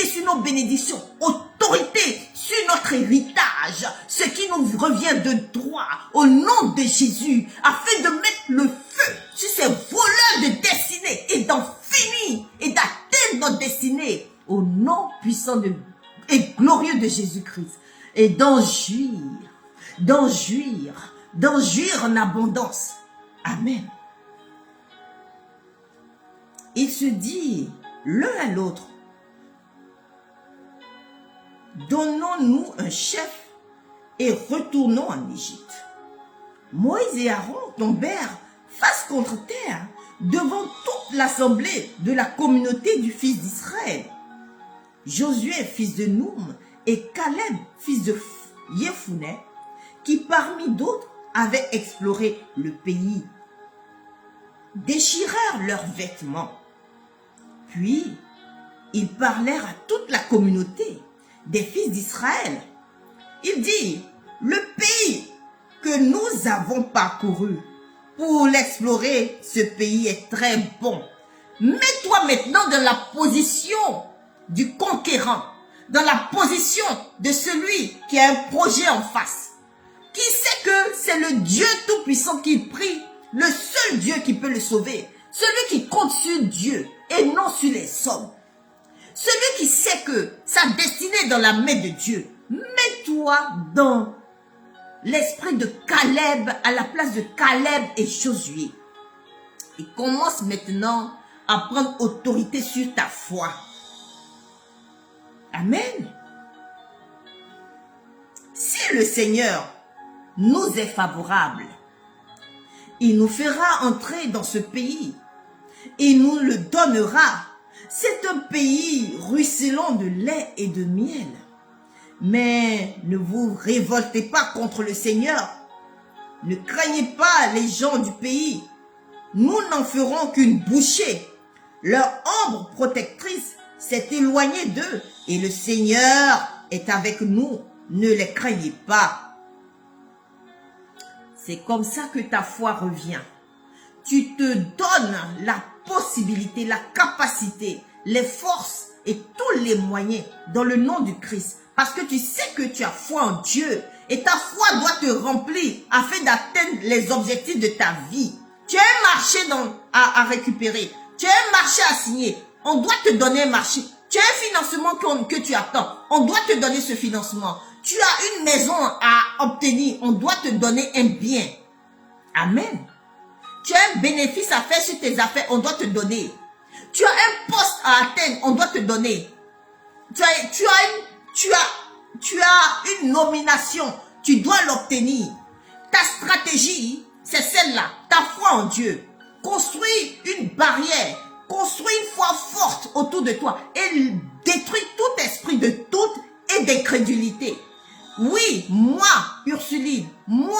sur nos bénédictions, autorité sur notre héritage, ce qui nous revient de droit, au nom de Jésus, afin de mettre le feu sur ces voleurs de destinée et d'en finir et d'atteindre notre destinée, au nom puissant et glorieux de Jésus-Christ, et d'en jouir en abondance. Amen. Il se dit l'un à l'autre, donnons-nous un chef et retournons en Égypte. Moïse et Aaron tombèrent face contre terre devant toute l'assemblée de la communauté du fils d'Israël. Josué, fils de Noum, et Caleb, fils de Yefouné, qui parmi d'autres avaient exploré le pays, déchirèrent leurs vêtements. Puis, ils parlèrent à toute la communauté des fils d'Israël. Ils dirent, le pays que nous avons parcouru pour l'explorer, ce pays est très bon. Mets-toi maintenant dans la position du conquérant, dans la position de celui qui a un projet en face, qui sait que c'est le Dieu Tout-Puissant qui prie, le seul Dieu qui peut le sauver, celui qui compte sur Dieu et non sur les hommes, celui qui sait que sa destinée est dans la main de Dieu. Mets-toi dans l'esprit de Caleb, à la place de Caleb et Josué, et commence maintenant à prendre autorité sur ta foi. Amen. Si le Seigneur nous est favorable, il nous fera entrer dans ce pays. Il nous le donnera. C'est un pays ruisselant de lait et de miel. Mais ne vous révoltez pas contre le Seigneur. Ne craignez pas les gens du pays. Nous n'en ferons qu'une bouchée. Leur ombre protectrice s'est éloignée d'eux et le Seigneur est avec nous. Ne les craignez pas. C'est comme ça que ta foi revient. Tu te donnes la possibilité, la capacité, les forces et tous les moyens dans le nom du Christ. Parce que tu sais que tu as foi en Dieu et ta foi doit te remplir afin d'atteindre les objectifs de ta vie. Tu as un marché à récupérer. Tu as un marché à signer. On doit te donner un marché. Tu as un financement que tu attends. On doit te donner ce financement. Tu as une maison à obtenir. On doit te donner un bien. Amen. Tu as un bénéfice à faire sur tes affaires. On doit te donner. Tu as un poste à atteindre. On doit te donner. Tu as une nomination. Tu dois l'obtenir. Ta stratégie, c'est celle-là. Ta foi en Dieu. Construis une barrière. Construis une foi forte autour de toi. Et détruis tout esprit de doute et d'incrédulité. Oui, moi, Ursuline, moi,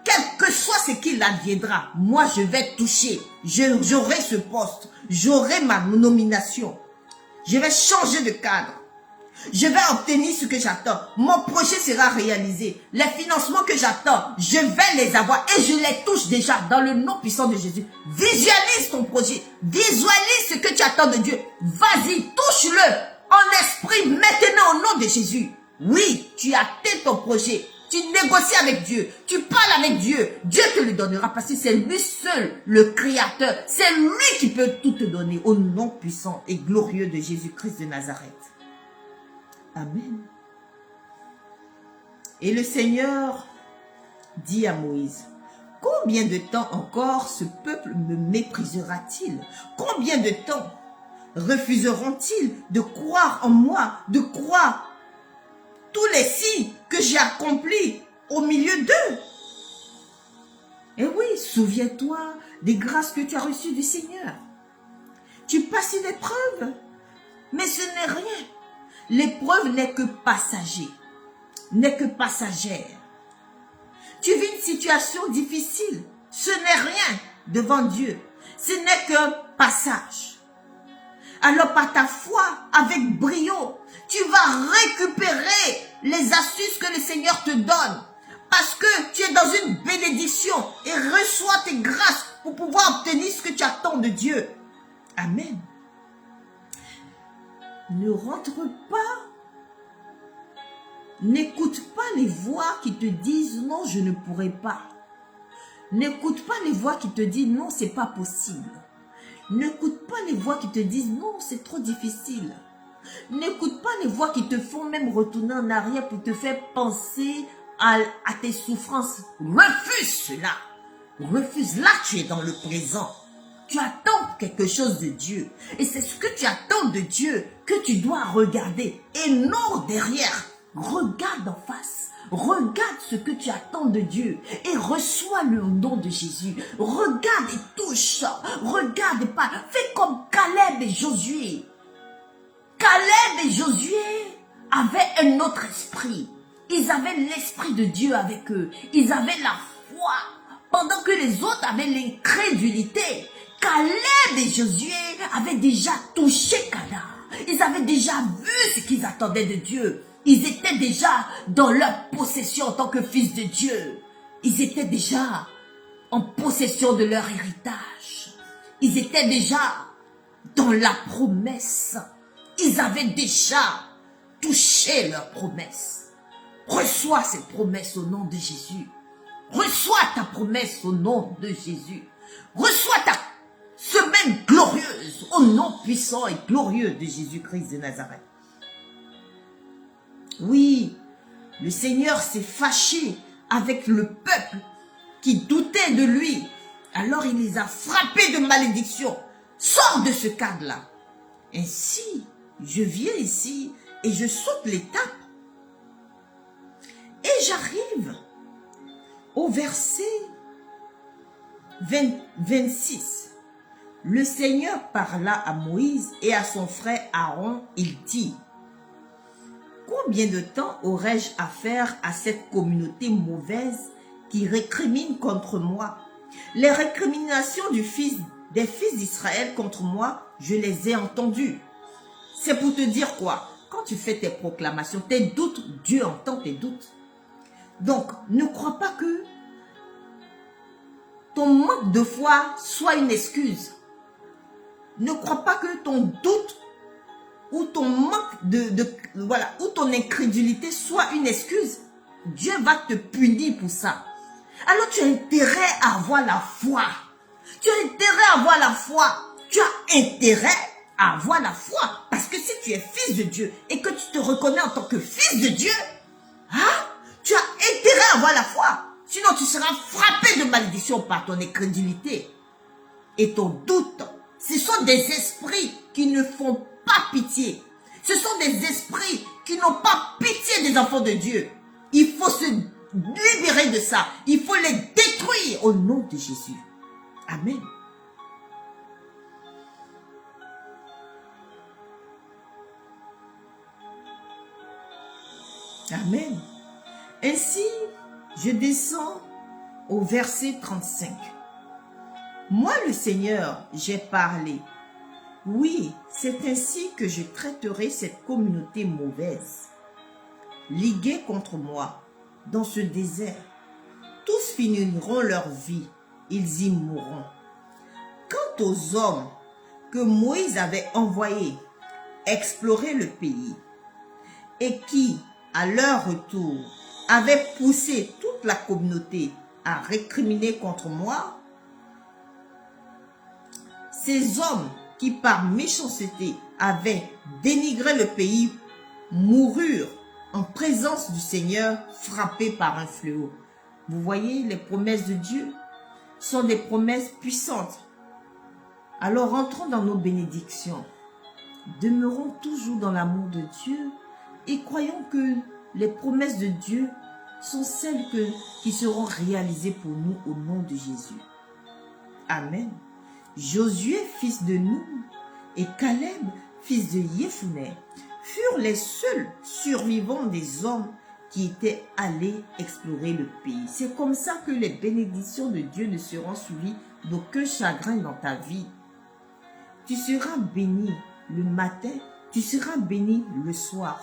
quel que soit ce qu'il adviendra, moi je vais toucher. J'aurai ce poste. J'aurai ma nomination. Je vais changer de cadre. Je vais obtenir ce que j'attends. Mon projet sera réalisé. Les financements que j'attends, je vais les avoir et je les touche déjà dans le nom puissant de Jésus. Visualise ton projet. Visualise ce que tu attends de Dieu. Vas-y, touche-le en esprit maintenant au nom de Jésus. Oui, tu atteins ton projet. Tu négocies avec Dieu. Tu parles avec Dieu. Dieu te le donnera parce que c'est lui seul, le Créateur. C'est lui qui peut tout te donner au nom puissant et glorieux de Jésus-Christ de Nazareth. Amen. Et le Seigneur dit à Moïse, combien de temps encore ce peuple me méprisera-t-il? Combien de temps refuseront-ils de croire en moi, de croire tous les signes que j'ai accomplis au milieu d'eux? Et oui, souviens-toi des grâces que tu as reçues du Seigneur. Tu passes une épreuve, mais ce n'est rien. L'épreuve n'est que passager, n'est que passagère. Tu vis une situation difficile, ce n'est rien devant Dieu. Ce n'est qu'un passage. Alors par ta foi, avec brio, tu vas récupérer les astuces que le Seigneur te donne. Parce que tu es dans une bénédiction et reçois tes grâces pour pouvoir obtenir ce que tu attends de Dieu. Amen. Ne rentre pas. N'écoute pas les voix qui te disent non, je ne pourrai pas. N'écoute pas les voix qui te disent non, c'est pas possible. N'écoute pas les voix qui te disent non, c'est trop difficile. N'écoute pas les voix qui te font même retourner en arrière pour te faire penser à tes souffrances. Refuse cela. Refuse. Là, tu es dans le présent. Tu attends quelque chose de Dieu. Et c'est ce que tu attends de Dieu que tu dois regarder. Et non derrière. Regarde en face. Regarde ce que tu attends de Dieu. Et reçois le nom de Jésus. Regarde et touche. Regarde et parle. Fais comme Caleb et Josué. Caleb et Josué avaient un autre esprit. Ils avaient l'esprit de Dieu avec eux. Ils avaient la foi. Pendant que les autres avaient l'incrédulité. Caleb et Josué avaient déjà touché Canaan. Ils avaient déjà vu ce qu'ils attendaient de Dieu. Ils étaient déjà dans leur possession en tant que fils de Dieu. Ils étaient déjà en possession de leur héritage. Ils étaient déjà dans la promesse. Ils avaient déjà touché leur promesse. Reçois cette promesse au nom de Jésus. Reçois ta promesse au nom de Jésus. Reçois ta semaine glorieuse au nom puissant et glorieux de Jésus-Christ de Nazareth. Oui, le Seigneur s'est fâché avec le peuple qui doutait de lui. Alors il les a frappés de malédiction. Sors de ce cadre-là. Ainsi, je viens ici et je saute l'étape. Et j'arrive au verset 26. Le Seigneur parla à Moïse et à son frère Aaron. Il dit: combien de temps aurais-je à faire à cette communauté mauvaise qui récrimine contre moi? Les récriminations des fils d'Israël contre moi, je les ai entendues. C'est pour te dire quoi? Quand tu fais tes proclamations, tes doutes, Dieu entend tes doutes. Donc, ne crois pas que ton manque de foi soit une excuse. Ne crois pas que ton doute ou ton manque ou ton incrédulité soit une excuse. Dieu va te punir pour ça. Alors tu as intérêt à avoir la foi. Tu as intérêt à avoir la foi. Tu as intérêt à avoir la foi. Parce que si tu es fils de Dieu et que tu te reconnais en tant que fils de Dieu, tu as intérêt à avoir la foi. Sinon tu seras frappé de malédiction par ton incrédulité et ton doute. Ce sont des esprits qui ne font pas pitié. Ce sont des esprits qui n'ont pas pitié des enfants de Dieu. Il faut se libérer de ça. Il faut les détruire au nom de Jésus. Amen. Amen. Ainsi, je descends au verset 35. Moi, le Seigneur, j'ai parlé. Oui, c'est ainsi que je traiterai cette communauté mauvaise, liguée contre moi, dans ce désert. Tous finiront leur vie, ils y mourront. Quant aux hommes que Moïse avait envoyés explorer le pays, et qui, à leur retour, avaient poussé toute la communauté à récriminer contre moi, ces hommes qui par méchanceté avaient dénigré le pays moururent en présence du Seigneur, frappés par un fléau. Vous voyez, les promesses de Dieu sont des promesses puissantes. Alors rentrons dans nos bénédictions. Demeurons toujours dans l'amour de Dieu et croyons que les promesses de Dieu sont celles qui seront réalisées pour nous au nom de Jésus. Amen. Josué, fils de Nun, et Caleb, fils de Yéphouné, furent les seuls survivants des hommes qui étaient allés explorer le pays. C'est comme ça que les bénédictions de Dieu ne seront suivies d'aucun chagrin dans ta vie. Tu seras béni le matin, tu seras béni le soir,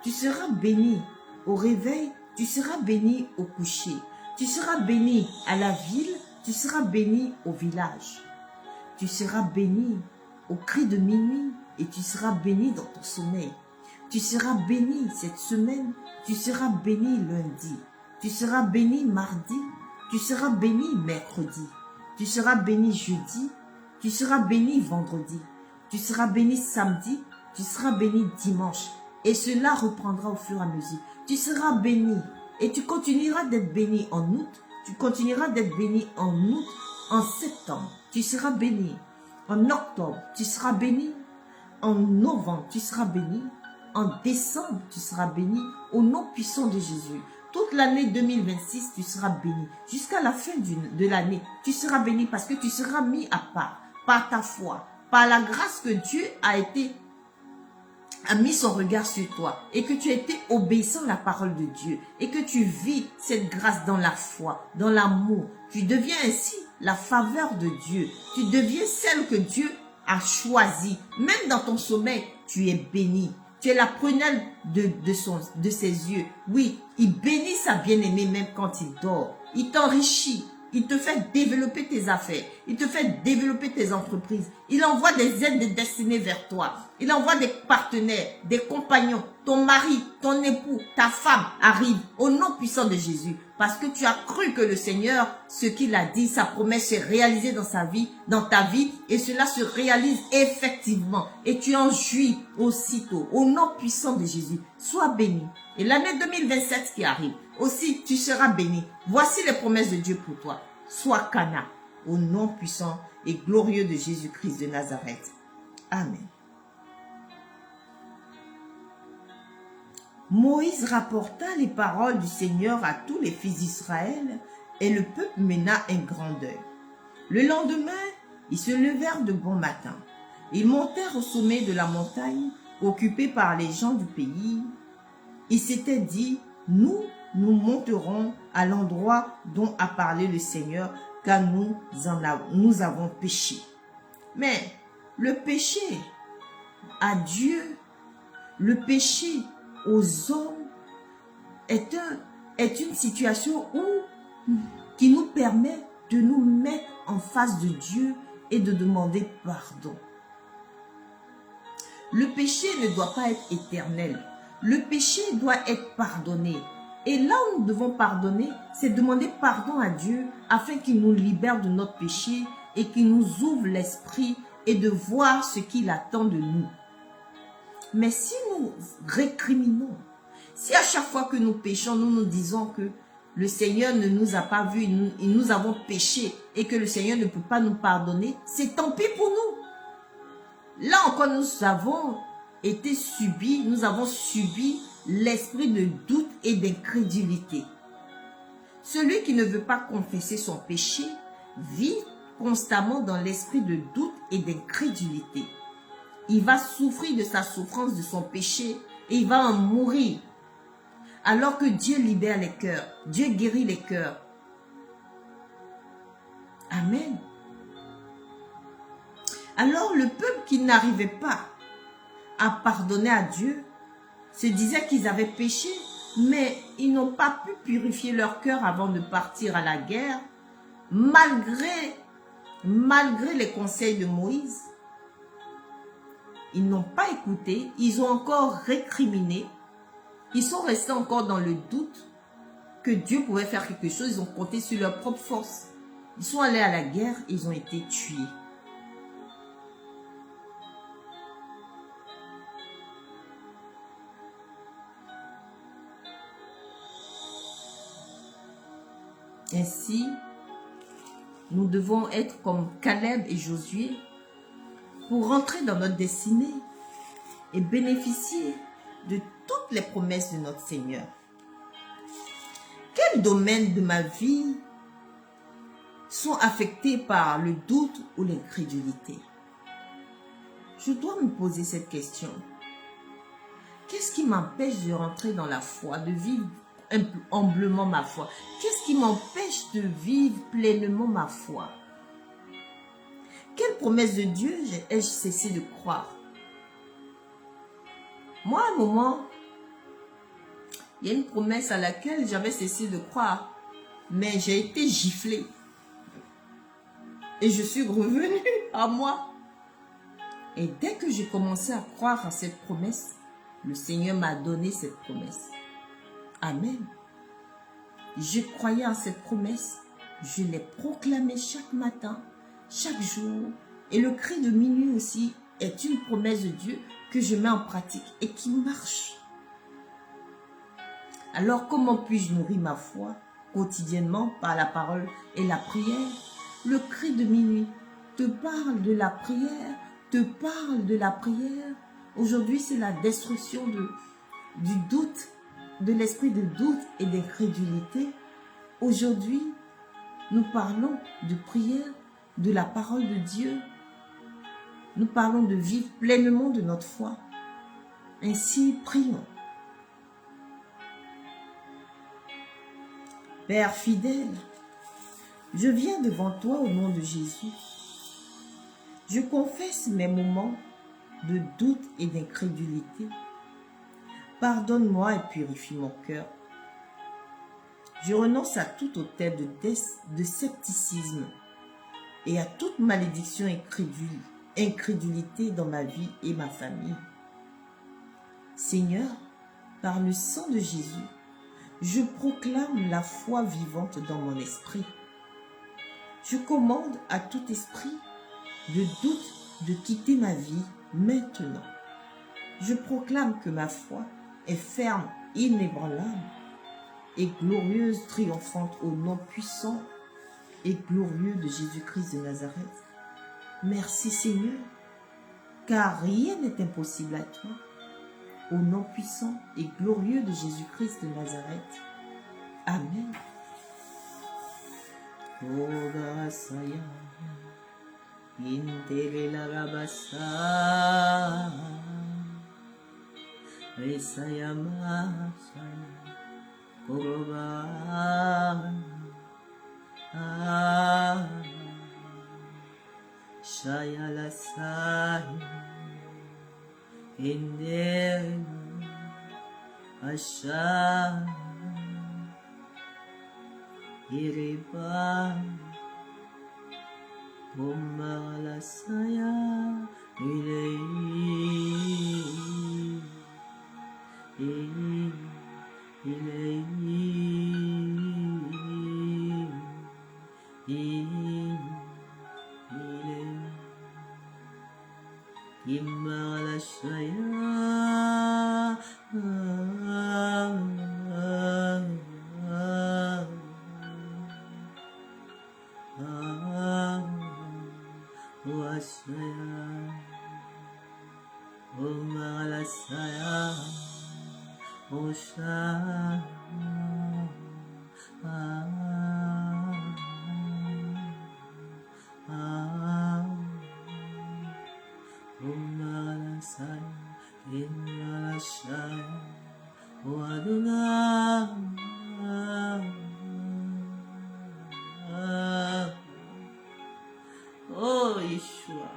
tu seras béni au réveil, tu seras béni au coucher, tu seras béni à la ville, tu seras béni au village. Tu seras béni au cri de minuit et tu seras béni dans ton sommeil. Tu seras béni cette semaine, tu seras béni lundi, tu seras béni mardi, tu seras béni mercredi, tu seras béni jeudi, tu seras béni vendredi, tu seras béni samedi, tu seras béni dimanche. Et cela reprendra au fur et à mesure. Tu seras béni et tu continueras d'être béni en août, tu continueras d'être béni en août, en septembre. Tu seras béni. En octobre, tu seras béni. En novembre, tu seras béni. En décembre, tu seras béni. Au nom puissant de Jésus. Toute l'année 2026, tu seras béni. Jusqu'à la fin de l'année, tu seras béni parce que tu seras mis à part par ta foi, par la grâce que Dieu a mis son regard sur toi et que tu as été obéissant à la parole de Dieu et que tu vis cette grâce dans la foi, dans l'amour. Tu deviens ainsi la faveur de Dieu. Tu deviens celle que Dieu a choisie. Même dans ton sommeil, tu es béni. Tu es la prunelle de ses yeux. Oui, il bénit sa bien-aimée même quand il dort. Il t'enrichit. Il te fait développer tes affaires. Il te fait développer tes entreprises. Il envoie des aides de destinée vers toi. Il envoie des partenaires, des compagnons. Ton mari, ton époux, ta femme arrive au nom puissant de Jésus. Parce que tu as cru que le Seigneur, ce qu'il a dit, sa promesse s'est réalisée dans sa vie, dans ta vie. Et cela se réalise effectivement. Et tu en jouis aussitôt. Au nom puissant de Jésus. Sois béni. Et l'année 2027 qui arrive, aussi tu seras béni. Voici les promesses de Dieu pour toi. Sois Cana, au nom puissant et glorieux de Jésus-Christ de Nazareth. Amen. Moïse rapporta les paroles du Seigneur à tous les fils d'Israël, et le peuple mena un grand deuil. Le lendemain, ils se levèrent de bon matin. Ils montèrent au sommet de la montagne, occupés par les gens du pays. Ils s'étaient dit, nous monterons à l'endroit dont a parlé le Seigneur, car nous avons péché. Mais le péché à Dieu, le péché aux hommes est une situation qui nous permet de nous mettre en face de Dieu et de demander pardon. Le péché ne doit pas être éternel. Le péché doit être pardonné. Et là où nous devons pardonner, c'est demander pardon à Dieu afin qu'il nous libère de notre péché et qu'il nous ouvre l'esprit et de voir ce qu'il attend de nous. Mais si nous récriminons, si à chaque fois que nous péchons, nous nous disons que le Seigneur ne nous a pas vus et nous avons péché et que le Seigneur ne peut pas nous pardonner, c'est tant pis pour nous. Là encore, nous avons subi l'esprit de doute et d'incrédulité. Celui qui ne veut pas confesser son péché vit constamment dans l'esprit de doute et d'incrédulité. Il va souffrir de sa souffrance, de son péché, et il va en mourir. Alors que Dieu libère les cœurs, Dieu guérit les cœurs. Amen. Alors le peuple qui n'arrivait pas à pardonner à Dieu se disait qu'ils avaient péché, mais ils n'ont pas pu purifier leur cœur avant de partir à la guerre, malgré les conseils de Moïse. Ils n'ont pas écouté, ils ont encore récriminé, ils sont restés encore dans le doute que Dieu pouvait faire quelque chose, ils ont compté sur leur propre force. Ils sont allés à la guerre, ils ont été tués. Ainsi, nous devons être comme Caleb et Josué pour rentrer dans notre destinée et bénéficier de toutes les promesses de notre Seigneur. Quels domaines de ma vie sont affectés par le doute ou l'incrédulité? Je dois me poser cette question. Qu'est-ce qui m'empêche de rentrer dans la foi, de vivre humblement ma foi? Qu'est-ce qui m'empêche de vivre pleinement ma foi? Quelle promesse de Dieu ai-je cessé de croire? Moi, à un moment, il y a une promesse à laquelle j'avais cessé de croire, mais j'ai été giflée. Et je suis revenue à moi. Et dès que j'ai commencé à croire à cette promesse, le Seigneur m'a donné cette promesse. Amen. Je croyais en cette promesse. Je l'ai proclamée chaque matin, chaque jour. Et le cri de minuit aussi est une promesse de Dieu que je mets en pratique et qui marche. Alors comment puis-je nourrir ma foi quotidiennement par la parole et la prière? Le cri de minuit te parle de la prière, te parle de la prière. Aujourd'hui, c'est la destruction du doute, de l'esprit de doute et d'incrédulité. Aujourd'hui, nous parlons de prière, de la parole de Dieu. Nous parlons de vivre pleinement de notre foi. Ainsi, prions. Père fidèle, je viens devant toi au nom de Jésus. Je confesse mes moments de doute et d'incrédulité. Pardonne-moi et purifie mon cœur. Je renonce à tout hôtel de scepticisme et à toute malédiction incrédulité dans ma vie et ma famille. Seigneur, par le sang de Jésus, je proclame la foi vivante dans mon esprit. Je commande à tout esprit de doute de quitter ma vie maintenant. Je proclame que ma foi est ferme, inébranlable et glorieuse, triomphante au nom puissant et glorieux de Jésus-Christ de Nazareth. Merci Seigneur, car rien n'est impossible à toi. Au nom puissant et glorieux de Jésus-Christ de Nazareth. Amen. Ogasaya, Interelarabasa, Resayamasa, Koroba, Shayalasai, Indel, Asha, Iriba, Omalasaya, Ilei, Ilei, Himalaya, Wasaya, Himalaya, Osha, Oh, Yeshua.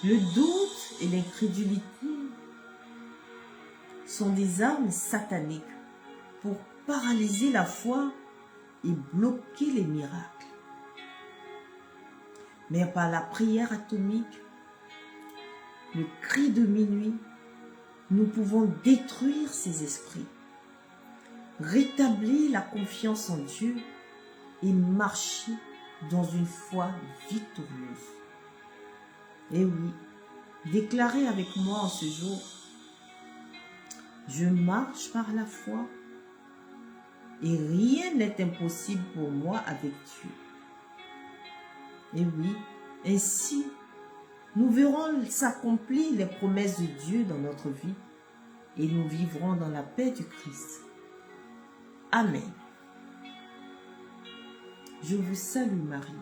Le doute et l'incrédulité sont des armes sataniques pour paralyser la foi et bloquer les miracles. Mais par la prière atomique, le cri de minuit, nous pouvons détruire ces esprits, rétablir la confiance en Dieu et marcher dans une foi victorieuse. Et oui, déclarez avec moi en ce jour, je marche par la foi et rien n'est impossible pour moi avec Dieu. Et oui, ainsi, nous verrons s'accomplir les promesses de Dieu dans notre vie et nous vivrons dans la paix du Christ. Amen. Je vous salue Marie,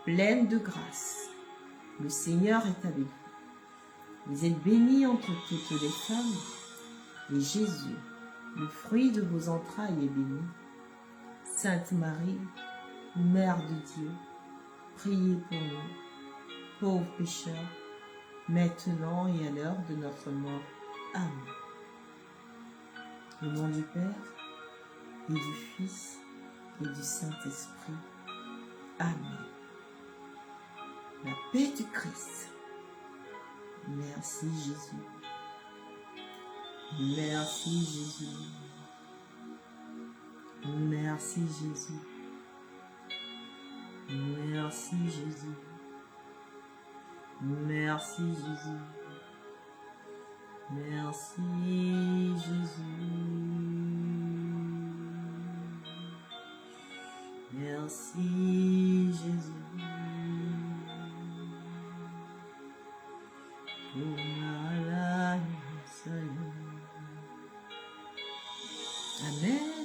pleine de grâce. Le Seigneur est avec vous. Vous êtes bénie entre toutes les femmes et Jésus, le fruit de vos entrailles, est béni. Sainte Marie, Mère de Dieu, priez pour nous, pauvres pécheurs, maintenant et à l'heure de notre mort. Amen. Au nom du Père, et du Fils, et du Saint-Esprit. Amen. La paix du Christ. Merci Jésus. Merci Jésus. Merci Jésus. Merci Jésus. Merci Jésus. Merci Jésus. Merci Jésus. Amen.